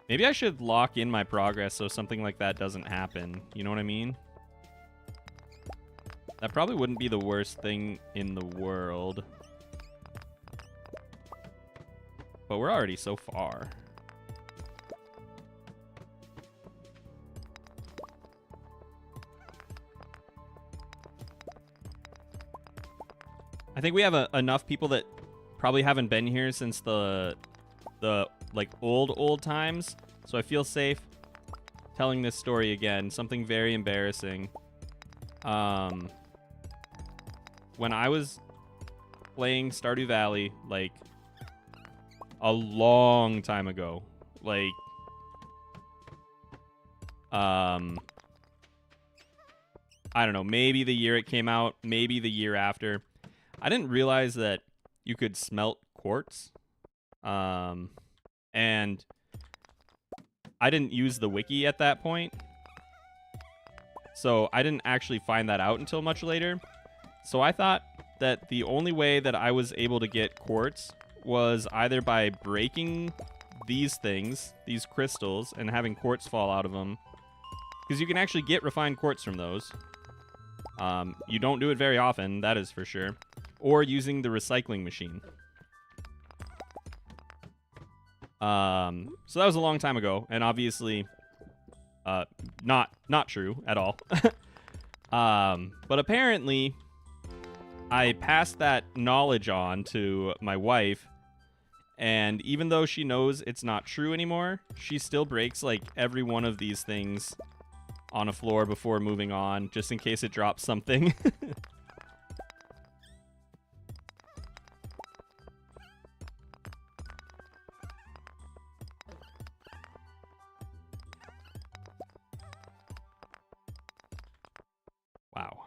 [SPEAKER 1] maybe I should lock in my progress so something like that doesn't happen. You know what I mean? That probably wouldn't be the worst thing in the world. But we're already so far. I think we have enough people that probably haven't been here since the like old times, so I feel safe telling this story again. Something very embarrassing. When I was playing Stardew Valley, like a long time ago, like I don't know, maybe the year it came out, maybe the year after. I didn't realize that you could smelt quartz. And I didn't use the wiki at that point. So I didn't actually find that out until much later. So I thought that the only way that I was able to get quartz was either by breaking these things, these crystals, and having quartz fall out of them. Because you can actually get refined quartz from those. You don't do it very often, that is for sure. Or using the recycling machine. So that was a long time ago, and obviously not true at all. But apparently I passed that knowledge on to my wife, and even though she knows it's not true anymore, she still breaks like every one of these things on a floor before moving on, just in case it drops something. Wow.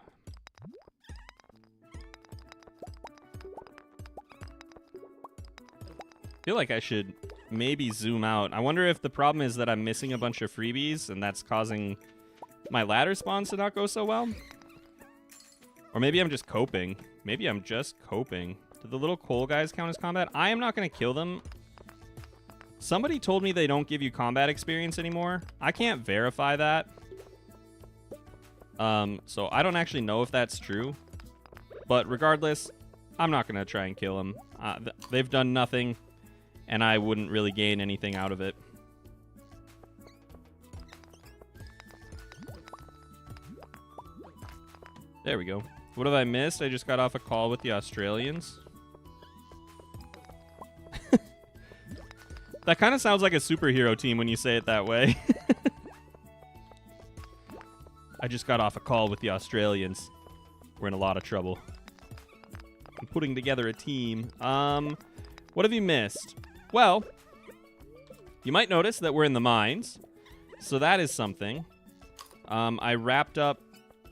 [SPEAKER 1] I feel like I should maybe zoom out. I wonder if the problem is that I'm missing a bunch of freebies and that's causing my ladder spawns to not go so well. Or maybe I'm just coping. Maybe I'm just coping. Do the little coal guys count as combat? I am not going to kill them. Somebody told me they don't give you combat experience anymore. I can't verify that. So I don't actually know if that's true. But regardless, I'm not going to try and kill them. They've done nothing, and I wouldn't really gain anything out of it. There we go. What have I missed? I just got off a call with the Australians. That kind of sounds like a superhero team when you say it that way. I just got off a call with the Australians. We're in a lot of trouble. I'm putting together a team. What have you missed? Well, you might notice that we're in the mines. So that is something. I wrapped up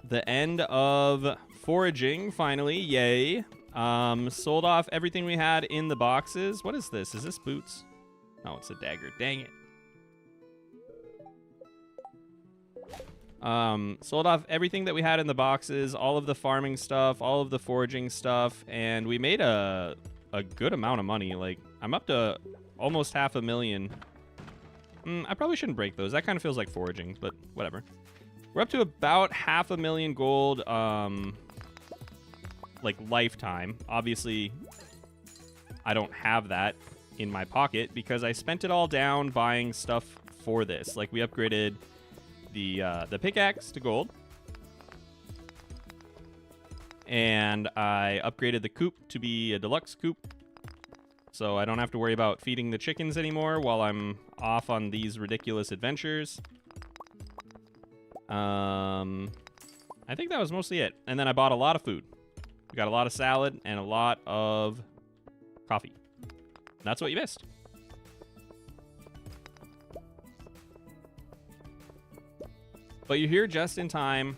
[SPEAKER 1] the end of foraging, finally. Yay. Sold off everything we had in the boxes. What is this? Is this boots? Oh, it's a dagger. Dang it. Sold off everything that we had in the boxes, all of the farming stuff, all of the foraging stuff, and we made a good amount of money. Like, I'm up to almost $500,000. I probably shouldn't break those. That kind of feels like foraging, but whatever. We're up to about $500,000 gold, like, lifetime. Obviously, I don't have that in my pocket because I spent it all down buying stuff for this. Like, we upgraded the pickaxe to gold. And I upgraded the coop to be a deluxe coop. So I don't have to worry about feeding the chickens anymore while I'm off on these ridiculous adventures. I think that was mostly it. And then I bought a lot of food. We got a lot of salad and a lot of coffee. That's what you missed. But you're here just in time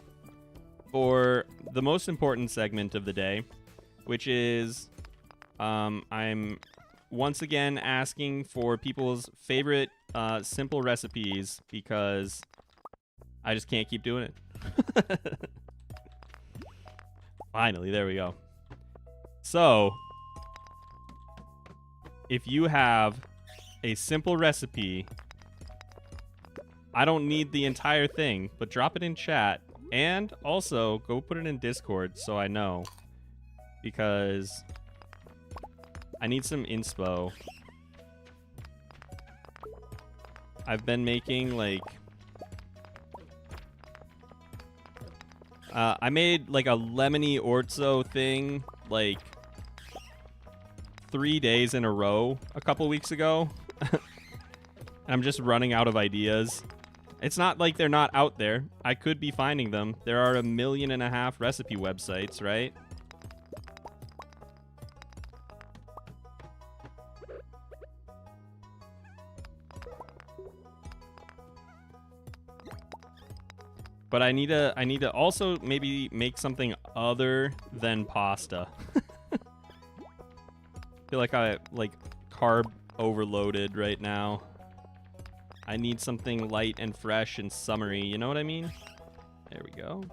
[SPEAKER 1] for the most important segment of the day, which is I'm once again asking for people's favorite simple recipes because I just can't keep doing it. Finally, there we go. So, if you have a simple recipe, I don't need the entire thing, but drop it in chat. And also, go put it in Discord so I know. Because I need some inspo. I've been making, like... I made, like, a lemony orzo thing, like, 3 days in a row a couple weeks ago. I'm just running out of ideas. It's not like they're not out there. I could be finding them. There are 1.5 million recipe websites, right? But I need to also maybe make something other than pasta. I feel like I carb overloaded right now. I need something light and fresh and summery, you know what I mean? There we go.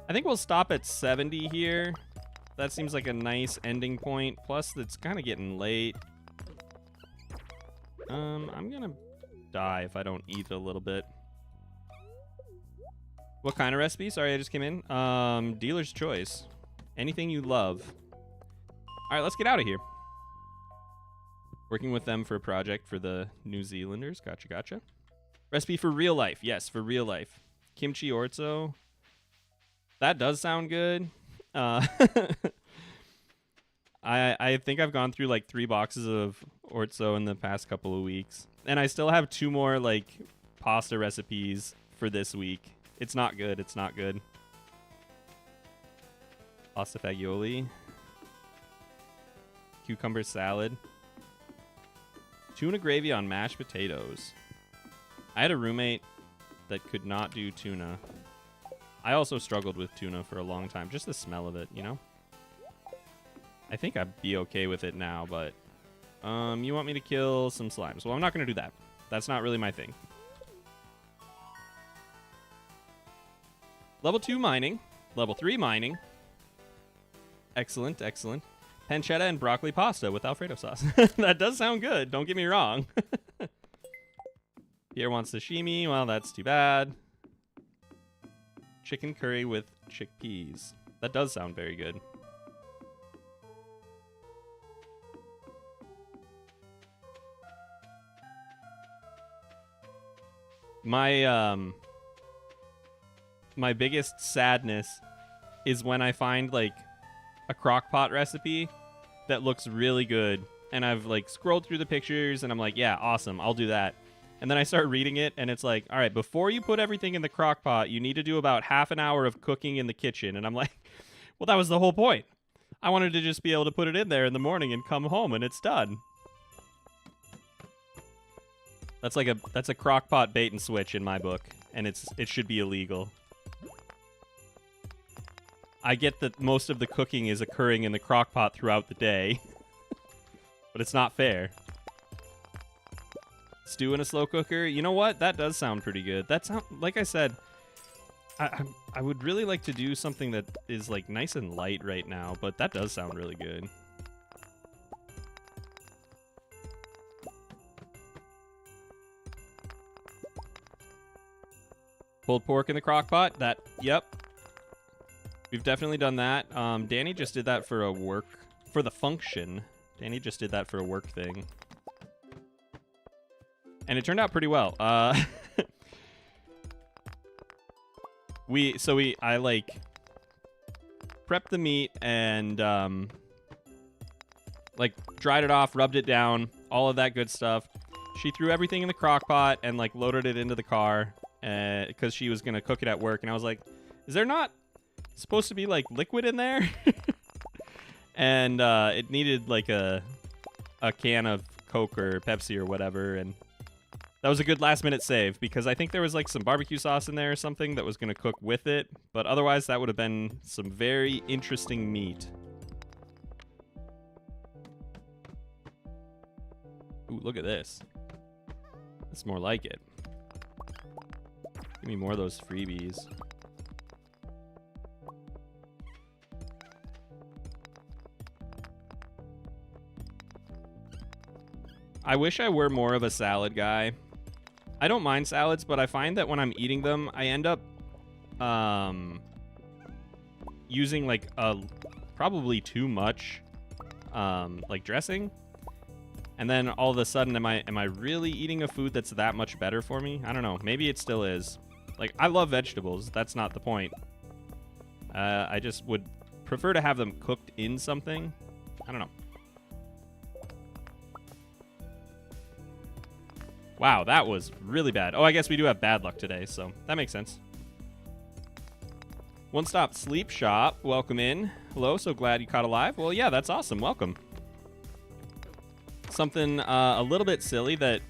[SPEAKER 1] I think we'll stop at 70 here. That seems like a nice ending point. Plus, it's kind of getting late. I'm gonna die if I don't eat a little bit. What kind of recipe? Sorry, I just came in. Dealer's choice. Anything you love. All right, let's get out of here. Working with them for a project for the New Zealanders. Gotcha, gotcha. Recipe for real life. Yes, for real life. Kimchi orzo. That does sound good. I think I've gone through like 3 boxes of orzo in the past couple of weeks. And I still have 2 more like pasta recipes for this week. It's not good. It's not good. Pasta fagioli. Cucumber salad. Tuna gravy on mashed potatoes. I had a roommate that could not do tuna. I also struggled with tuna for a long time. Just the smell of it, you know? I think I'd be okay with it now, but... you want me to kill some slimes. Well, I'm not going to do that. That's not really my thing. Level 2 mining. Level 3 mining. Excellent, excellent. Pancetta and broccoli pasta with Alfredo sauce. That does sound good. Don't get me wrong. Pierre wants sashimi. Well, that's too bad. Chicken curry with chickpeas. That does sound very good. My biggest sadness is when I find like a crock pot recipe that looks really good and I've like scrolled through the pictures and I'm like, yeah, awesome, I'll do that. And then I start reading it and it's like, all right, before you put everything in the crock pot, you need to do about half an hour of cooking in the kitchen. And I'm like, well, that was the whole point. I wanted to just be able to put it in there in the morning and come home and it's done. That's a crock pot bait and switch in my book, and it should be illegal. I get that most of the cooking is occurring in the crock pot throughout the day, but it's not fair. Stew in a slow cooker? You know what? That does sound pretty good. That sound, like I said, I would really like to do something that is like nice and light right now, but that does sound really good. Pulled pork in the crock pot. Yep. We've definitely done that. Dani just did that for the function. Dani just did that for a work thing. And it turned out pretty well. I like prepped the meat and like dried it off, rubbed it down, all of that good stuff. She threw everything in the crock pot and like loaded it into the car because she was gonna cook it at work. And I was like, is there not supposed to be like liquid in there? And it needed like a can of Coke or Pepsi or whatever, and that was a good last minute save because I think there was like some barbecue sauce in there or something that was going to cook with it, but otherwise that would have been some very interesting meat. Ooh, look at this. That's more like it. Give me more of those freebies. I wish I were more of a salad guy. I don't mind salads, but I find that when I'm eating them, I end up using like probably too much like dressing. And then all of a sudden, am I really eating a food that's that much better for me? I don't know. Maybe it still is. Like, I love vegetables. That's not the point. I just would prefer to have them cooked in something. I don't know. Wow, that was really bad. Oh, I guess we do have bad luck today, so that makes sense. One Stop Sleep Shop, welcome in. Hello, so glad you caught alive. Well, yeah, that's awesome. Welcome. Something a little bit silly that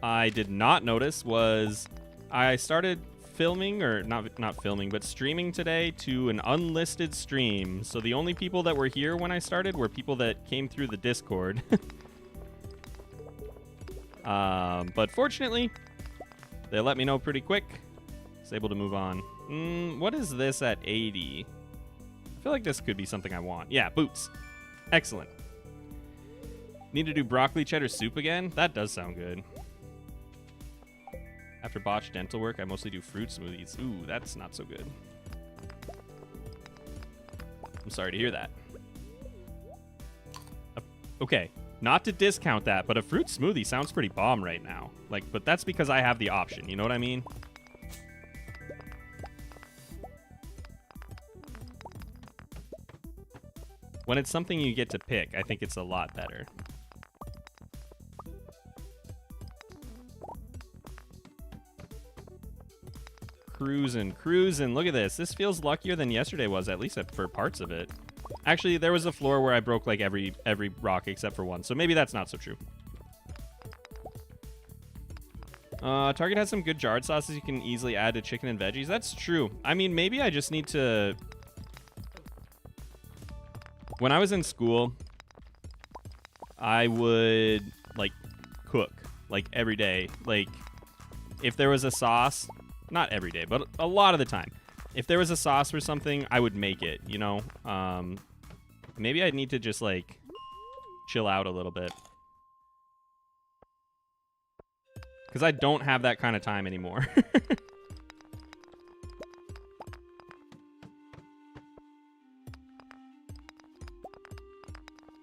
[SPEAKER 1] I did not notice was I started filming, or not filming, but streaming today to an unlisted stream. So the only people that were here when I started were people that came through the Discord. But fortunately, they let me know pretty quick. I was able to move on. What is this at 80? I feel like this could be something I want. Yeah, boots. Excellent. Need to do broccoli cheddar soup again? That does sound good. After botched dental work, I mostly do fruit smoothies. Ooh, that's not so good. I'm sorry to hear that. Okay. Not to discount that, but a fruit smoothie sounds pretty bomb right now. Like, but that's because I have the option. You know what I mean? When it's something you get to pick, I think it's a lot better. Cruising. Look at this. This feels luckier than yesterday was, at least for parts of it. Actually, there was a floor where I broke like every rock except for one, so maybe that's not so true. Target has some good jarred sauces you can easily add to chicken and veggies. That's true. I mean, maybe I just need to... When I was in school, I would like cook like every day. Like if there was a sauce, not every day, but a lot of the time. If there was a sauce for something, I would make it, you know? Maybe I'd need to just, like, chill out a little bit. Because I don't have that kind of time anymore.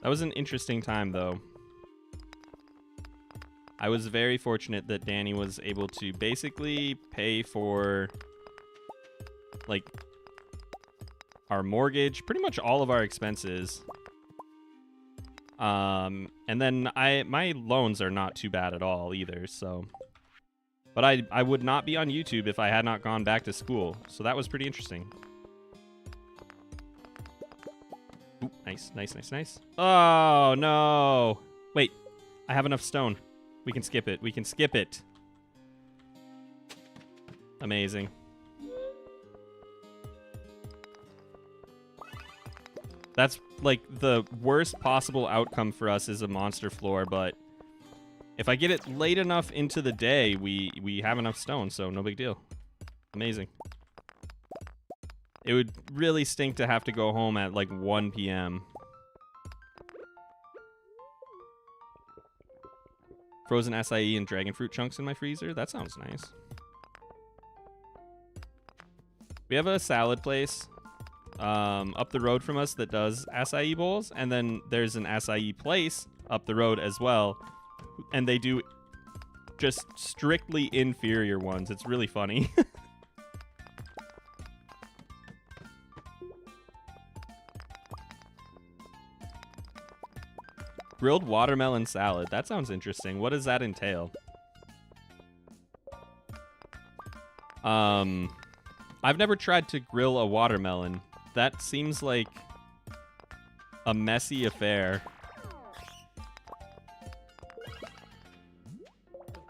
[SPEAKER 1] That was an interesting time, though. I was very fortunate that Dani was able to basically pay for... like our mortgage, pretty much all of our expenses. And then my loans are not too bad at all either, so. But I would not be on YouTube if I had not gone back to school, so that was pretty interesting. Ooh, nice. Oh, no. Wait, I have enough stone. We can skip it. Amazing. That's like the worst possible outcome for us is a monster floor, but if I get it late enough into the day, we have enough stone, so no big deal. Amazing. It would really stink to have to go home at like 1 p.m. Frozen acai and dragon fruit chunks in my freezer. That sounds nice. We have a salad place up the road from us that does acai bowls, and then there's an acai place up the road as well, and they do just strictly inferior ones. It's really funny. Grilled watermelon salad. That sounds interesting. What does that entail? I've never tried to grill a watermelon. That seems like a messy affair.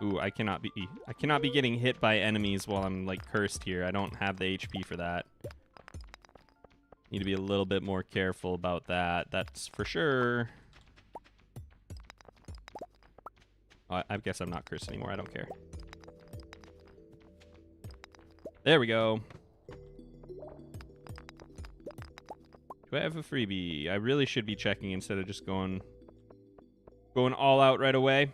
[SPEAKER 1] Ooh, I cannot be getting hit by enemies while I'm like cursed here. I don't have the HP for that. Need to be a little bit more careful about that. That's for sure. I guess I'm not cursed anymore. I don't care. There we go. Do I have a freebie? I really should be checking instead of just going all out right away.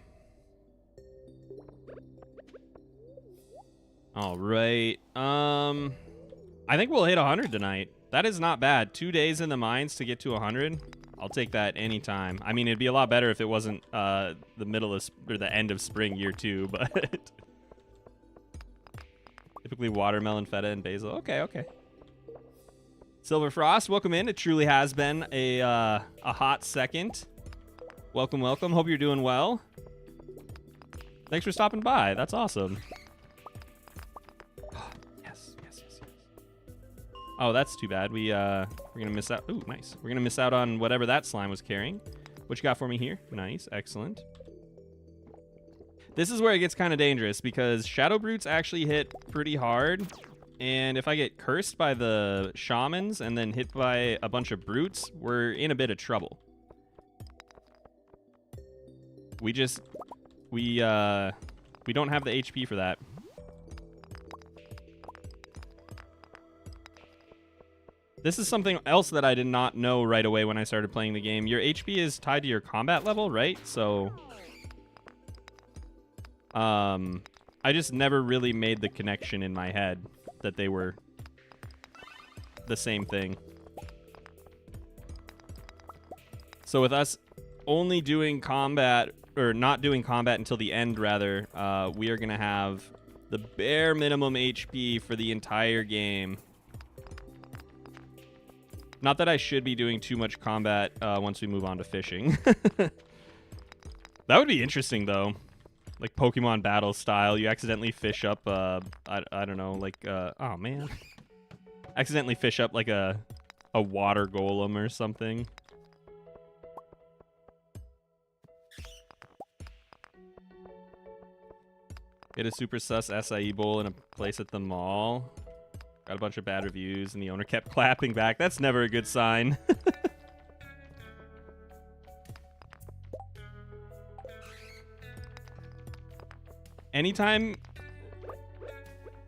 [SPEAKER 1] All right. I think we'll hit 100 tonight. That is not bad. 2 days in the mines to get to 100. I'll take that anytime. I mean, it'd be a lot better if it wasn't the middle of or the end of spring year 2, but typically watermelon, feta, and basil. Okay. Silver Frost, welcome in. It truly has been a hot second. Welcome. Hope you're doing well. Thanks for stopping by. That's awesome. Yes. Oh, that's too bad. We're gonna miss out. Ooh, nice. We're gonna miss out on whatever that slime was carrying. What you got for me here? Nice, excellent. This is where it gets kind of dangerous because Shadow Brutes actually hit pretty hard, and if I get cursed by the shamans and then hit by a bunch of brutes, we're in a bit of trouble. We don't have the HP for that. This is something else that I did not know right away when I started playing the game. Your HP is tied to your combat level, right? So I just never really made the connection in my head that they were the same thing. So with us only doing combat, or not doing combat until the end, rather, we are going to have the bare minimum HP for the entire game. Not that I should be doing too much combat once we move on to fishing. That would be interesting, though. Like Pokemon battle style, you accidentally fish up, I don't know, like, oh man. Accidentally fish up like a water golem or something. Get a super sus acai bowl in a place at the mall. Got a bunch of bad reviews, and the owner kept clapping back. That's never a good sign. Anytime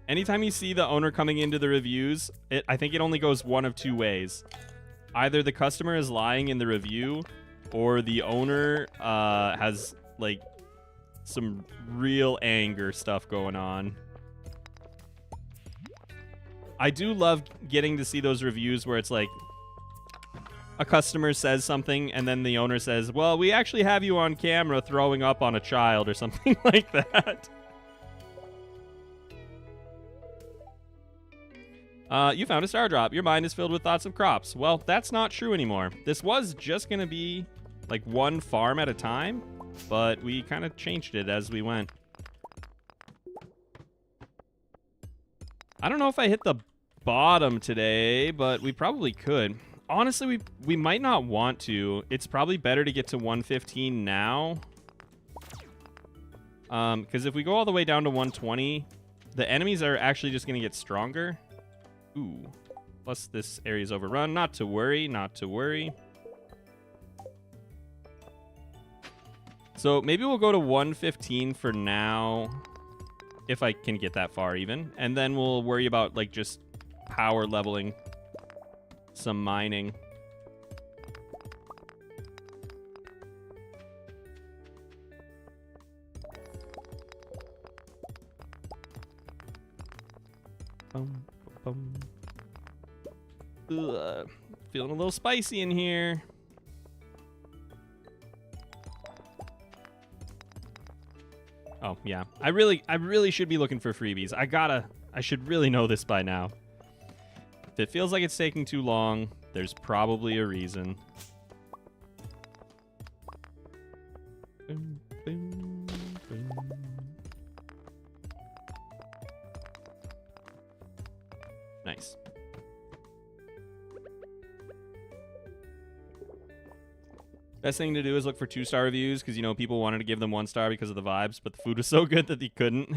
[SPEAKER 1] you see the owner coming into the reviews, I think it only goes one of two ways. Either the customer is lying in the review, or the owner has, like, some real anger stuff going on. I do love getting to see those reviews where it's like a customer says something and then the owner says, well, we actually have you on camera throwing up on a child or something like that. You found a star drop. Your mind is filled with thoughts of crops. Well, that's not true anymore. This was just going to be like one farm at a time, but we kind of changed it as we went. I don't know if I hit the bottom today, but we probably could. Honestly, we might not want to. It's probably better to get to 115 now. Because if we go all the way down to 120, the enemies are actually just going to get stronger. Ooh. Plus, this area's overrun. Not to worry, not to worry. So maybe we'll go to 115 for now. If I can get that far even. And then we'll worry about, like, just power leveling some mining. Ugh, feeling a little spicy in here. Oh, yeah. I really should be looking for freebies. I should really know this by now. If it feels like it's taking too long, there's probably a reason. Boom, boom, boom. Nice. Best thing to do is look for 2-star reviews because, you know, people wanted to give them 1 star because of the vibes, but the food was so good that they couldn't.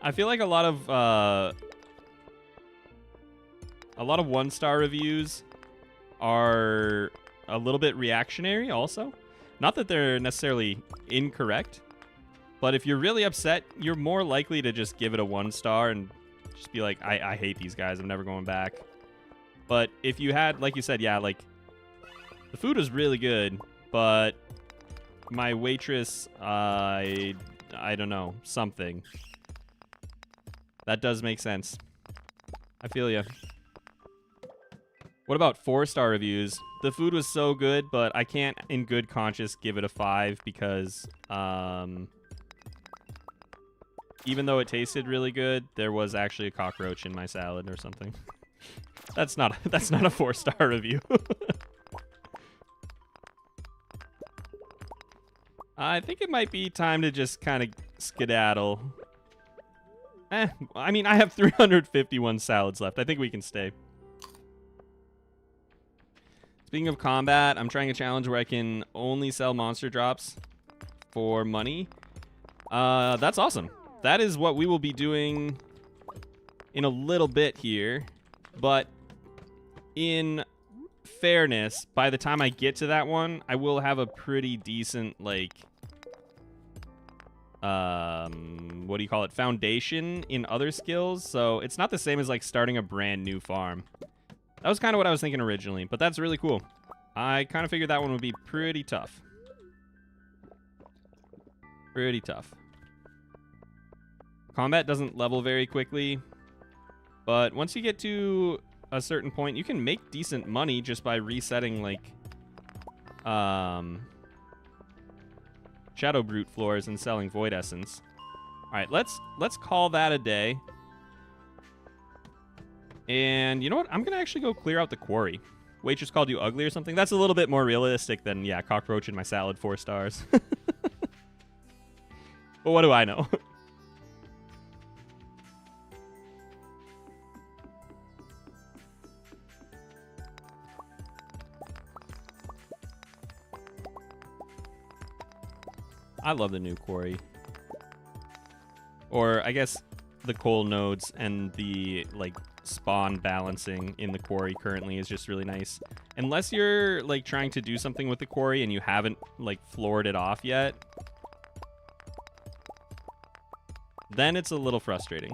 [SPEAKER 1] I feel like a lot of 1-star reviews are a little bit reactionary also. Not that they're necessarily incorrect, but if you're really upset, you're more likely to just give it a 1 star and just be like, I hate these guys, I'm never going back. But if you had, like you said, yeah, like, the food was really good, but my waitress, I don't know, something. That does make sense. I feel ya. What about 4-star reviews? The food was so good, but I can't, in good conscience, give it a 5 because, even though it tasted really good, there was actually a cockroach in my salad or something. That's not a 4-star review. I think it might be time to just kind of skedaddle. I mean, I have 351 salads left. I think we can stay. Speaking of combat, I'm trying a challenge where I can only sell monster drops for money. That's awesome. That is what we will be doing in a little bit here. But in fairness, by the time I get to that one, I will have a pretty decent, like, what do you call it, foundation in other skills. So it's not the same as, like, starting a brand new farm. That was kind of what I was thinking originally, but that's really cool. I kind of figured that one would be pretty tough. Pretty tough. Combat doesn't level very quickly, but once you get to a certain point, you can make decent money just by resetting, like, Shadow Brute floors and selling Void Essence. All right, let's call that a day. And you know what? I'm going to actually go clear out the quarry. Waitress called you ugly or something? That's a little bit more realistic than, yeah, cockroach in my salad, 4 stars. But what do I know? I love the new quarry. Or, I guess, the coal nodes and the, like, spawn balancing in the quarry currently is just really nice. Unless you're, like, trying to do something with the quarry and you haven't, like, floored it off yet, then it's a little frustrating.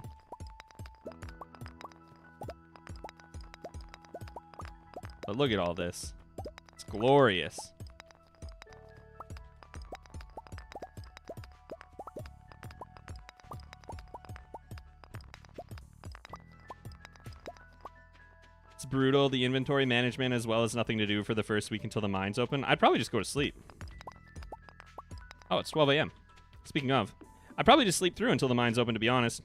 [SPEAKER 1] But look at all this. It's glorious. Brutal. The inventory management as well as nothing to do for the first week until the mines open. I'd probably just go to sleep. Oh, it's 12 a.m. Speaking of, I'd probably just sleep through until the mines open, to be honest.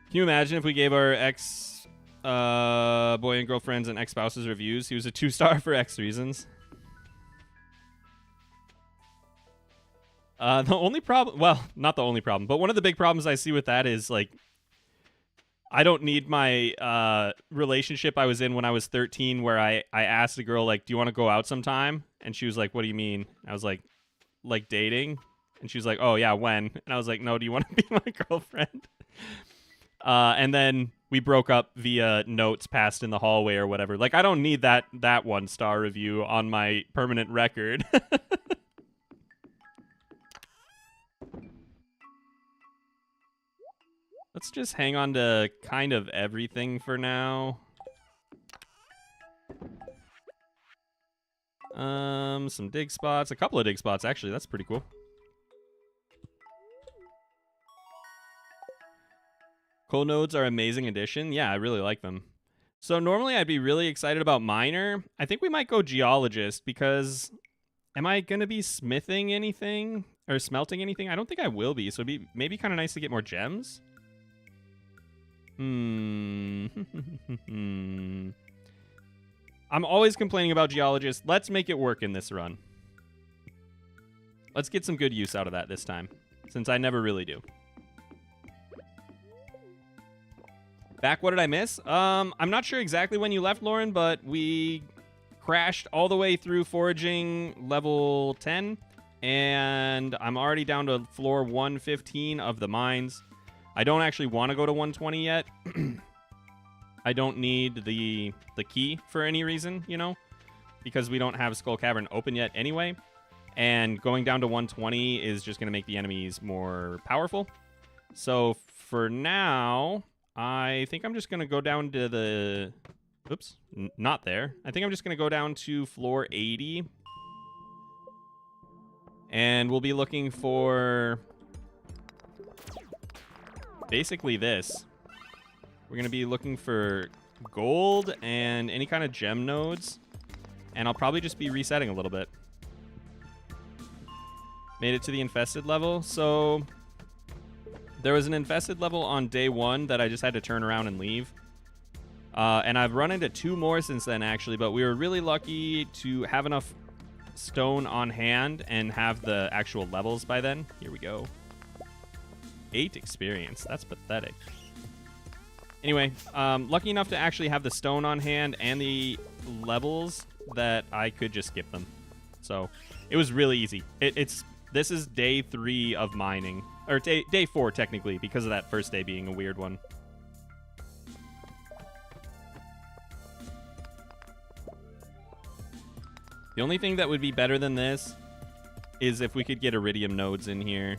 [SPEAKER 1] Can you imagine if we gave our ex boy and girlfriends and ex-spouses reviews? He was a 2-star for X reasons. The only problem, well, not the only problem, but one of the big problems I see with that is, like, I don't need my relationship I was in when I was 13 where I asked a girl, like, do you want to go out sometime? And she was like, what do you mean? I was like dating? And she was like, oh, yeah, when? And I was like, no, do you want to be my girlfriend? And then we broke up via notes passed in the hallway or whatever. Like, I don't need that 1-star review on my permanent record. Let's just hang on to kind of everything for now. Some dig spots. A couple of dig spots, actually. That's pretty cool. Coal nodes are amazing addition. Yeah, I really like them. So normally I'd be really excited about miner. I think we might go geologist because am I going to be smithing anything or smelting anything? I don't think I will be. So it'd be maybe kind of nice to get more gems. I'm always complaining about geologists. Let's make it work in this run. Let's get some good use out of that this time, since I never really do. Back, what did I miss? I'm not sure exactly when you left, Lauren, but we crashed all the way through foraging level 10, and I'm already down to floor 115 of the mines. I don't actually want to go to 120 yet. I don't need the key for any reason, you know, because we don't have Skull Cavern open yet anyway. And going down to 120 is just going to make the enemies more powerful. So for now, I think I'm just going to go down to the... Oops, not there. I think I'm just going to go down to floor 80. And we'll be looking for... basically this. We're going to be looking for gold and any kind of gem nodes. And I'll probably just be resetting a little bit. Made it to the infested level. So there was an infested level on day 1 that I just had to turn around and leave. And I've run into 2 more since then, actually. But we were really lucky to have enough stone on hand and have the actual levels by then. Here we go. 8 experience. That's pathetic. Anyway, lucky enough to actually have the stone on hand and the levels that I could just skip them. So it was really easy. This is day 3 of mining. Or day 4, technically, because of that first day being a weird one. The only thing that would be better than this is if we could get iridium nodes in here.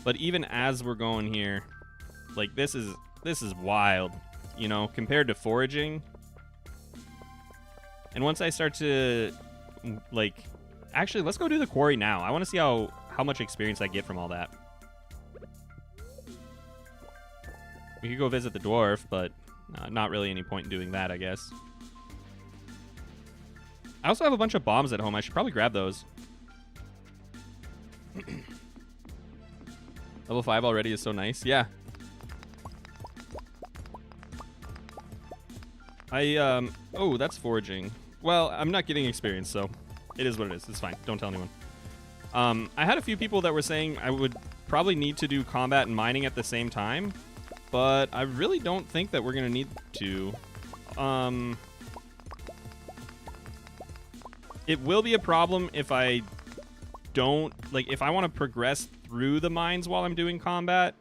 [SPEAKER 1] But even as we're going here, like this is wild, you know, compared to foraging. And once I start to like, actually, let's go do the quarry now. I want to see how much experience I get from all that. We could go visit the dwarf, but not really any point in doing that, I guess. I also have a bunch of bombs at home. I should probably grab those. Level 5 already is so nice. Yeah. Oh, that's foraging. Well, I'm not getting experience, so it is what it is. It's fine. Don't tell anyone. I had a few people that were saying I would probably need to do combat and mining at the same time, but I really don't think that we're going to need to. It will be a problem if I don't, like, if I want to progress through the mines while I'm doing combat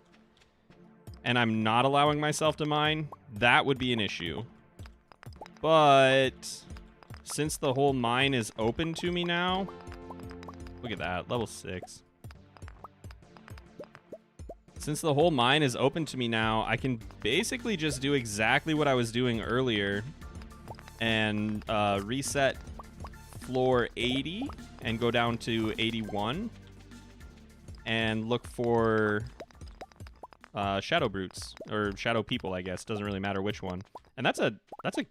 [SPEAKER 1] and I'm not allowing myself to mine, that would be an issue. But since the whole mine is open to me now, look at that, level 6. Since the whole mine is open to me now, I can basically just do exactly what I was doing earlier and reset floor 80 and go down to 81 and look for shadow brutes or shadow people, I guess. Doesn't really matter which one. And that's a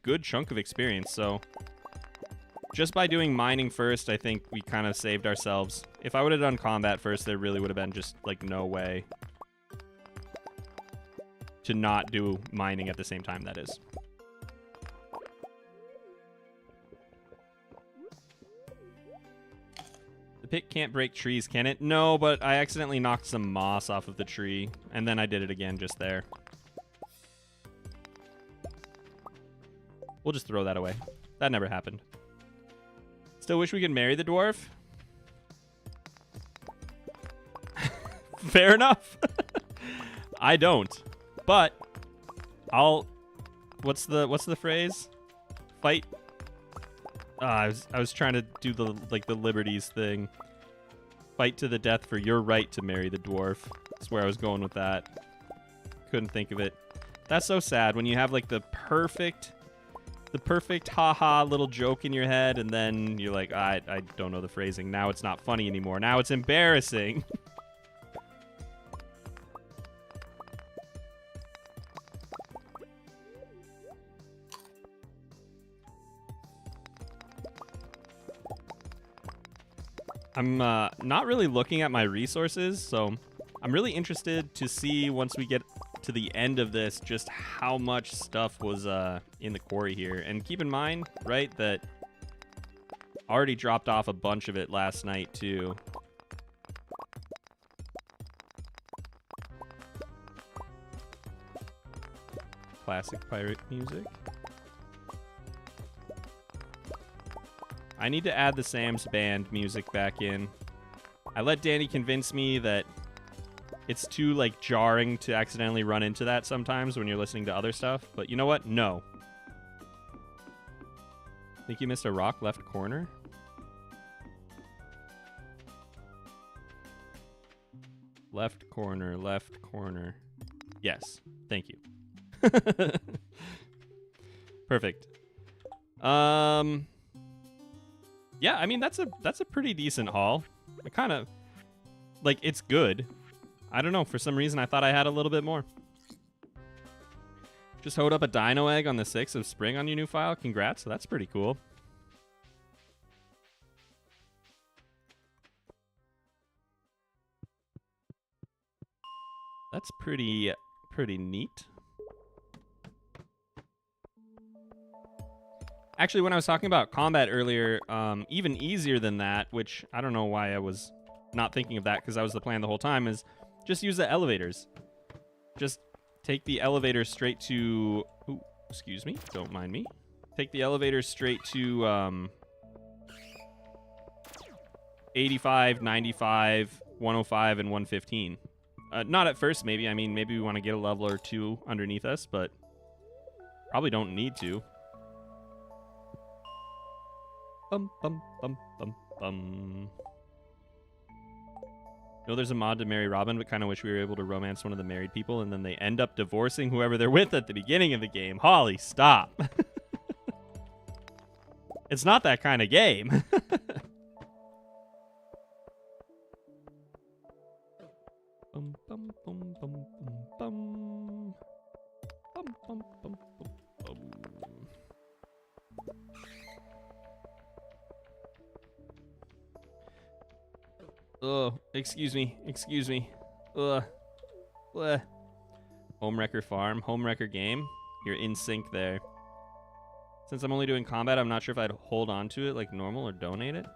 [SPEAKER 1] good chunk of experience. So just by doing mining first, I think we kind of saved ourselves. If I would have done combat first, there really would have been just like no way to not do mining at the same time, that is. The pick can't break trees, can it? No, but I accidentally knocked some moss off of the tree, and then I did it again just there. We'll just throw that away. That never happened. Still wish we could marry the dwarf. Fair enough. I don't. But I'll... What's the phrase? Fight... I was trying to do the liberties thing. Fight to the death for your right to marry the dwarf. That's where I was going with that. Couldn't think of it. That's so sad when you have like the perfect haha little joke in your head, and then you're like, I don't know the phrasing. Now it's not funny anymore. Now it's embarrassing. I'm not really looking at my resources, so I'm really interested to see once we get to the end of this just how much stuff was in the quarry here. And keep in mind, right, that I already dropped off a bunch of it last night too. Classic pirate music. I need to add the Sam's Band music back in. I let Dani convince me that it's too, like, jarring to accidentally run into that sometimes when you're listening to other stuff. But you know what? No. Think you missed a rock left corner? Left corner, left corner. Yes. Thank you. Perfect. Yeah, I mean, that's a pretty decent haul. I kind of, like, it's good. I don't know, for some reason I thought I had a little bit more. Just hoed up a dino egg on the 6th of spring on your new file. Congrats, that's pretty cool. That's pretty neat. Actually, when I was talking about combat earlier, even easier than that, which I don't know why I was not thinking of that because that was the plan the whole time, is just use the elevators. Just take the elevator straight to... Ooh, excuse me. Don't mind me. Take the elevator straight to 85, 95, 105, and 115. Not at first, maybe. I mean, maybe we want to get a level or two underneath us, but probably don't need to. Bum, bum, bum, bum, bum. You know, there's a mod to marry Robin, but kind of wish we were able to romance one of the married people, and then they end up divorcing whoever they're with at the beginning of the game. Hollie, stop. It's not that kind of game. Bum, bum, bum, bum, bum, bum. Bum, bum, bum, bum, bum. Oh, excuse me. Ugh. Bleh. Homewrecker Farm, Homewrecker Game. You're in sync there. Since I'm only doing combat, I'm not sure if I'd hold on to it like normal or donate it.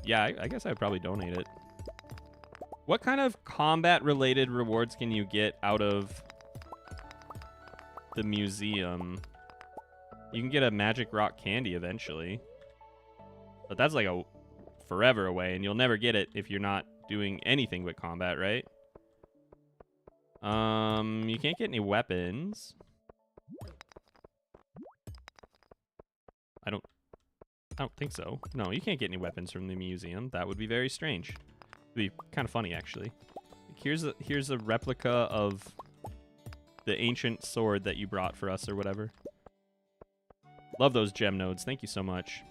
[SPEAKER 1] Yeah, I guess I'd probably donate it. What kind of combat-related rewards can you get out of the museum? You can get a magic rock candy eventually. But that's like a forever away, and you'll never get it if you're not doing anything but combat, right? You can't get any weapons. I don't think so. No, you can't get any weapons from the museum. That would be very strange. It'd be kind of funny, actually. Here's a replica of the ancient sword that you brought for us or whatever. Love those gem nodes. Thank you so much.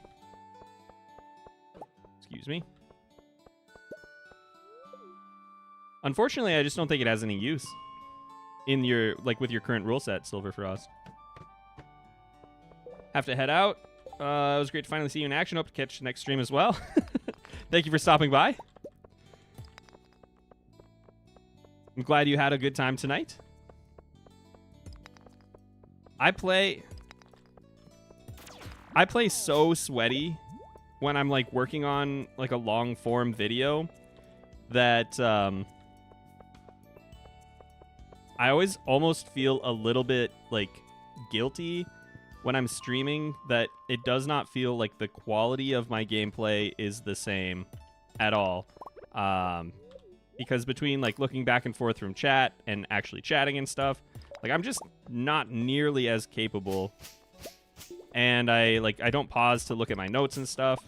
[SPEAKER 1] Excuse me. Unfortunately, I just don't think it has any use in your, like, with your current rule set, Silver Frost. Have to head out. It was great to finally see you in action. Hope to catch the next stream as well. Thank you for stopping by. I'm glad you had a good time tonight. I play so sweaty when I'm like working on like a long form video that I always almost feel a little bit like guilty when I'm streaming that it does not feel like the quality of my gameplay is the same at all. Because between like looking back and forth from chat and actually chatting and stuff, like I'm just not nearly as capable. And I don't pause to look at my notes and stuff.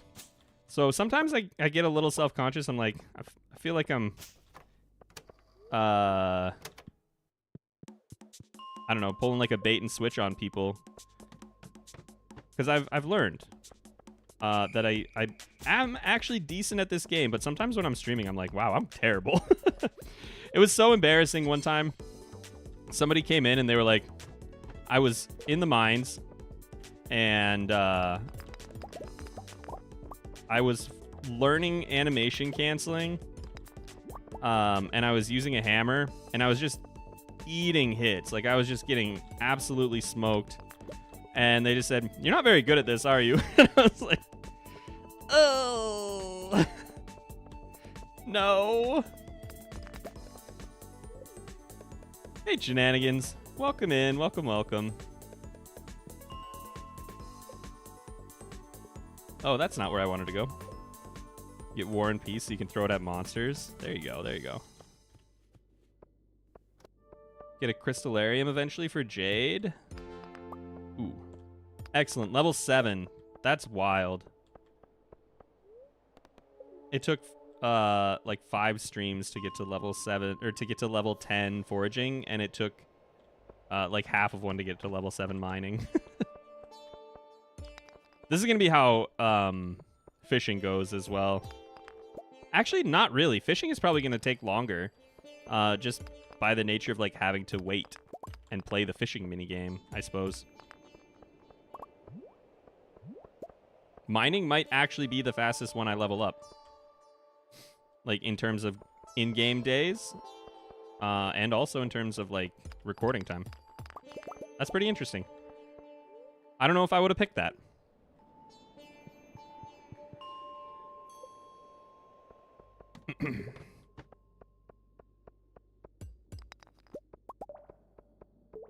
[SPEAKER 1] So sometimes I get a little self-conscious. I'm like, I feel like I'm I don't know, pulling like a bait and switch on people. Because I've learned that I am actually decent at this game, but sometimes when I'm streaming, I'm like, wow, I'm terrible. It was so embarrassing one time. Somebody came in and they were like, I was in the mines, and I was learning animation canceling, and I was using a hammer, and I was just eating hits. Like, I was just getting absolutely smoked. And they just said, "You're not very good at this, are you?" And I was like, oh, no. Hey, Shenanigans. Welcome in. Welcome, welcome. Oh, that's not where I wanted to go. Get War and Peace so you can throw it at monsters. There you go. There you go. Get a Crystallarium eventually for Jade. Ooh. Excellent. Level 7. That's wild. It took like 5 streams to get to level 7 or to get to level 10 foraging, and it took like half of one to get to level 7 mining. This is going to be how fishing goes as well. Actually, not really. Fishing is probably going to take longer just by the nature of like having to wait and play the fishing minigame, I suppose. Mining might actually be the fastest one I level up. Like, in terms of in-game days, and also in terms of, like, recording time. That's pretty interesting. I don't know if I would have picked that.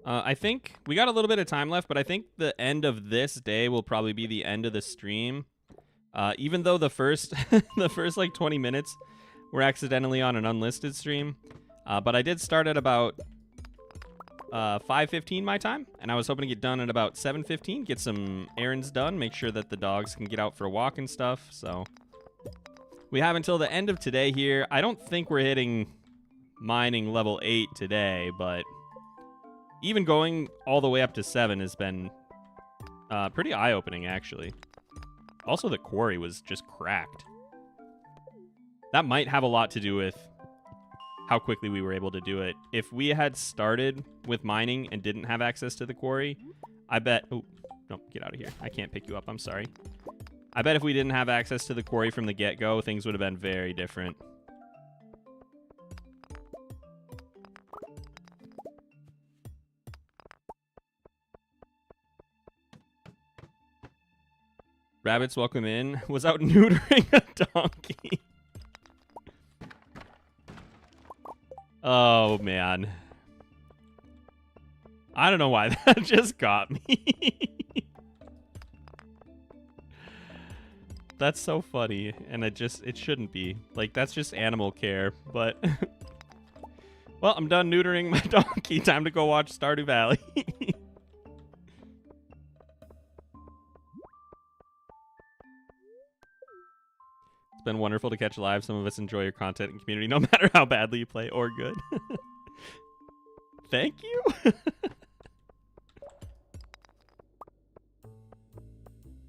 [SPEAKER 1] I think we got a little bit of time left, but I think the end of this day will probably be the end of the stream. Even though the first the first like 20 minutes were accidentally on an unlisted stream, but I did start at about 5:15 my time, and I was hoping to get done at about 7:15, get some errands done, make sure that the dogs can get out for a walk and stuff. So we have until the end of today here. I don't think we're hitting mining level 8 today, but even going all the way up to 7 has been pretty eye-opening, actually. Also, the quarry was just cracked. That might have a lot to do with how quickly we were able to do it. If we had started with mining and didn't have access to the quarry, I bet... Oh, no, get out of here. I can't pick you up. I'm sorry. I bet if we didn't have access to the quarry from the get-go, things would have been very different. Rabbits, welcome in. Was out neutering a donkey. Oh, man. I don't know why that just got me. That's so funny, and it shouldn't be. Like, that's just animal care, but... Well, I'm done neutering my donkey. Time to go watch Stardew Valley. It's been wonderful to catch live. Some of us enjoy your content and community, no matter how badly you play or good. Thank you.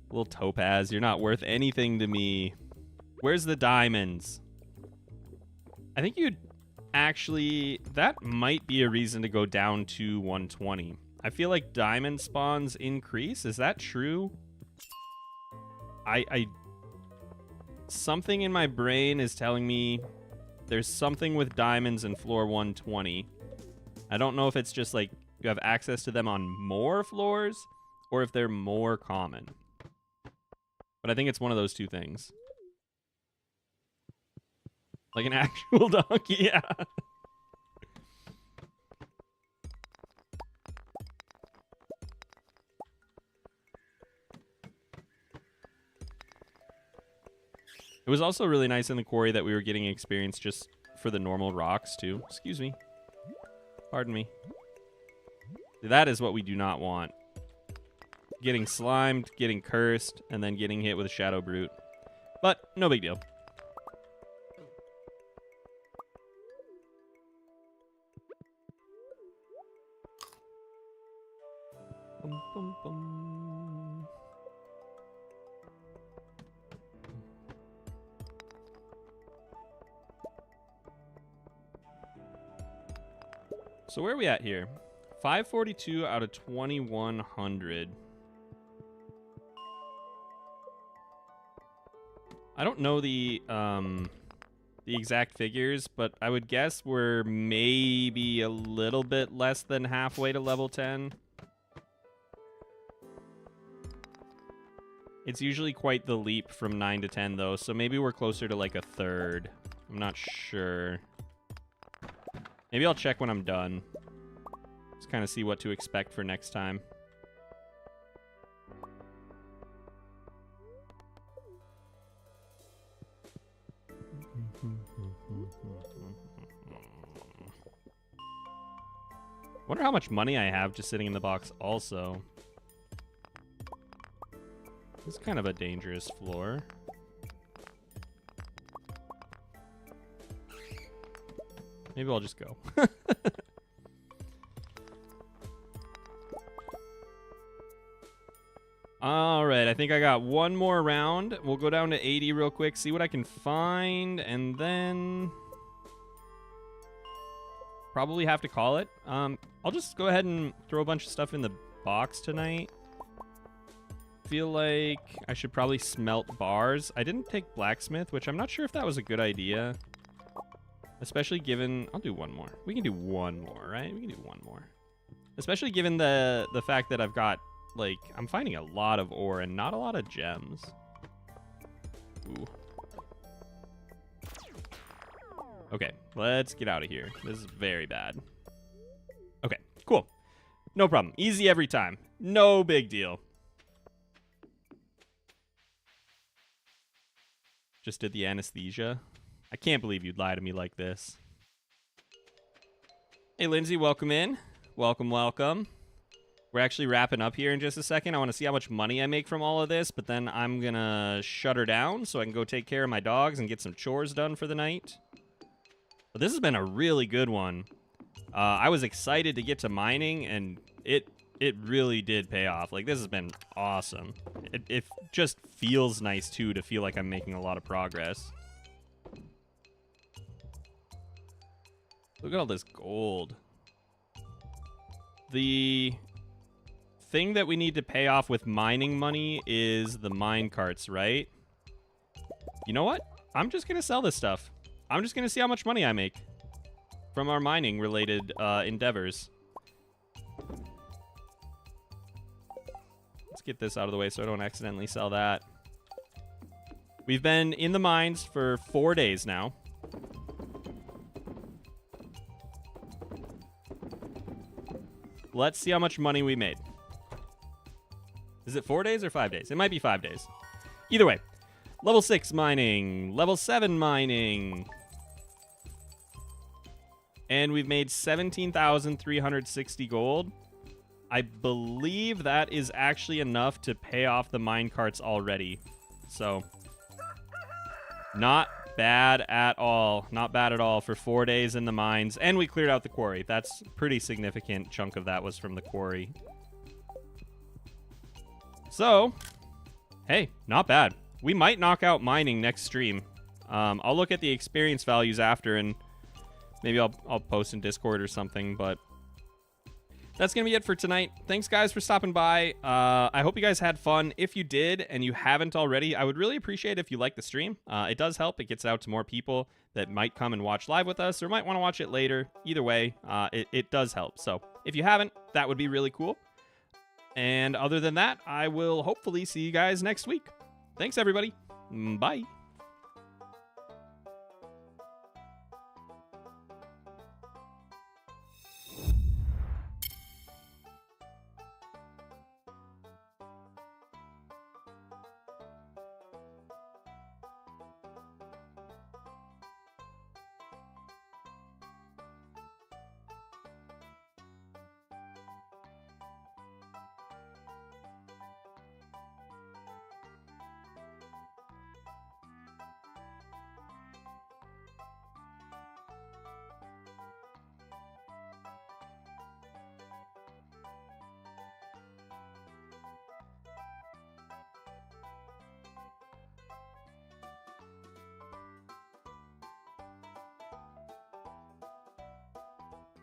[SPEAKER 1] Little Topaz, you're not worth anything to me. Where's the diamonds? I think you'd actually... That might be a reason to go down to 120. I feel like diamond spawns increase. Is that true? Something in my brain is telling me there's something with diamonds in floor 120. I don't know if it's just like you have access to them on more floors or if they're more common. But I think it's one of those two things. Like an actual donkey, yeah. It was also really nice in the quarry that we were getting experience just for the normal rocks, too. Excuse me. Pardon me. That is what we do not want. Getting slimed, getting cursed, and then getting hit with a Shadow Brute. But no big deal. So where are we at here? 542 out of 2100. I don't know the exact figures, but I would guess we're maybe a little bit less than halfway to level 10. It's usually quite the leap from 9 to 10, though, so maybe we're closer to like a third. I'm not sure. Maybe I'll check when I'm done. Just kind of see what to expect for next time. Wonder how much money I have just sitting in the box also. This is kind of a dangerous floor. Maybe I'll just go. All right, I think I got one more round. We'll go down to 80 real quick, see what I can find, and then probably have to call it. I'll just go ahead and throw a bunch of stuff in the box tonight. Feel like I should probably smelt bars. I didn't take blacksmith, which I'm not sure if that was a good idea. Especially given... I'll do one more. We can do one more, right? We can do one more. Especially given the fact that I've got, like, I'm finding a lot of ore and not a lot of gems. Ooh. Okay, let's get out of here. This is very bad. Okay, cool. No problem. Easy every time. No big deal. Just did the anesthesia. I can't believe you'd lie to me like this. Hey, Lindsay, welcome in. Welcome, welcome. We're actually wrapping up here in just a second. I want to see how much money I make from all of this, but then I'm going to shut her down so I can go take care of my dogs and get some chores done for the night. But this has been a really good one. I was excited to get to mining, and it really did pay off. Like, this has been awesome. It just feels nice, too, to feel like I'm making a lot of progress. Look at all this gold. The thing that we need to pay off with mining money is the mine carts, right? You know what? I'm just going to sell this stuff. I'm just going to see how much money I make from our mining-related endeavors. Let's get this out of the way so I don't accidentally sell that. We've been in the mines for 4 days now. Let's see how much money we made. Is it 4 days or 5 days? It might be 5 days. Either way. Level 6 mining. Level 7 mining. And we've made 17,360 gold. I believe that is actually enough to pay off the mine carts already. So, not bad at all. Not bad at all for 4 days in the mines. And we cleared out the quarry. That's a pretty significant chunk of that was from the quarry. So, hey, not bad. We might knock out mining next stream. I'll look at the experience values after, and maybe I'll post in Discord or something, but that's going to be it for tonight. Thanks, guys, for stopping by. I hope you guys had fun. If you did and you haven't already, I would really appreciate if you like the stream. It does help. It gets out to more people that might come and watch live with us or might want to watch it later. Either way, it does help. So if you haven't, that would be really cool. And other than that, I will hopefully see you guys next week. Thanks, everybody. Bye.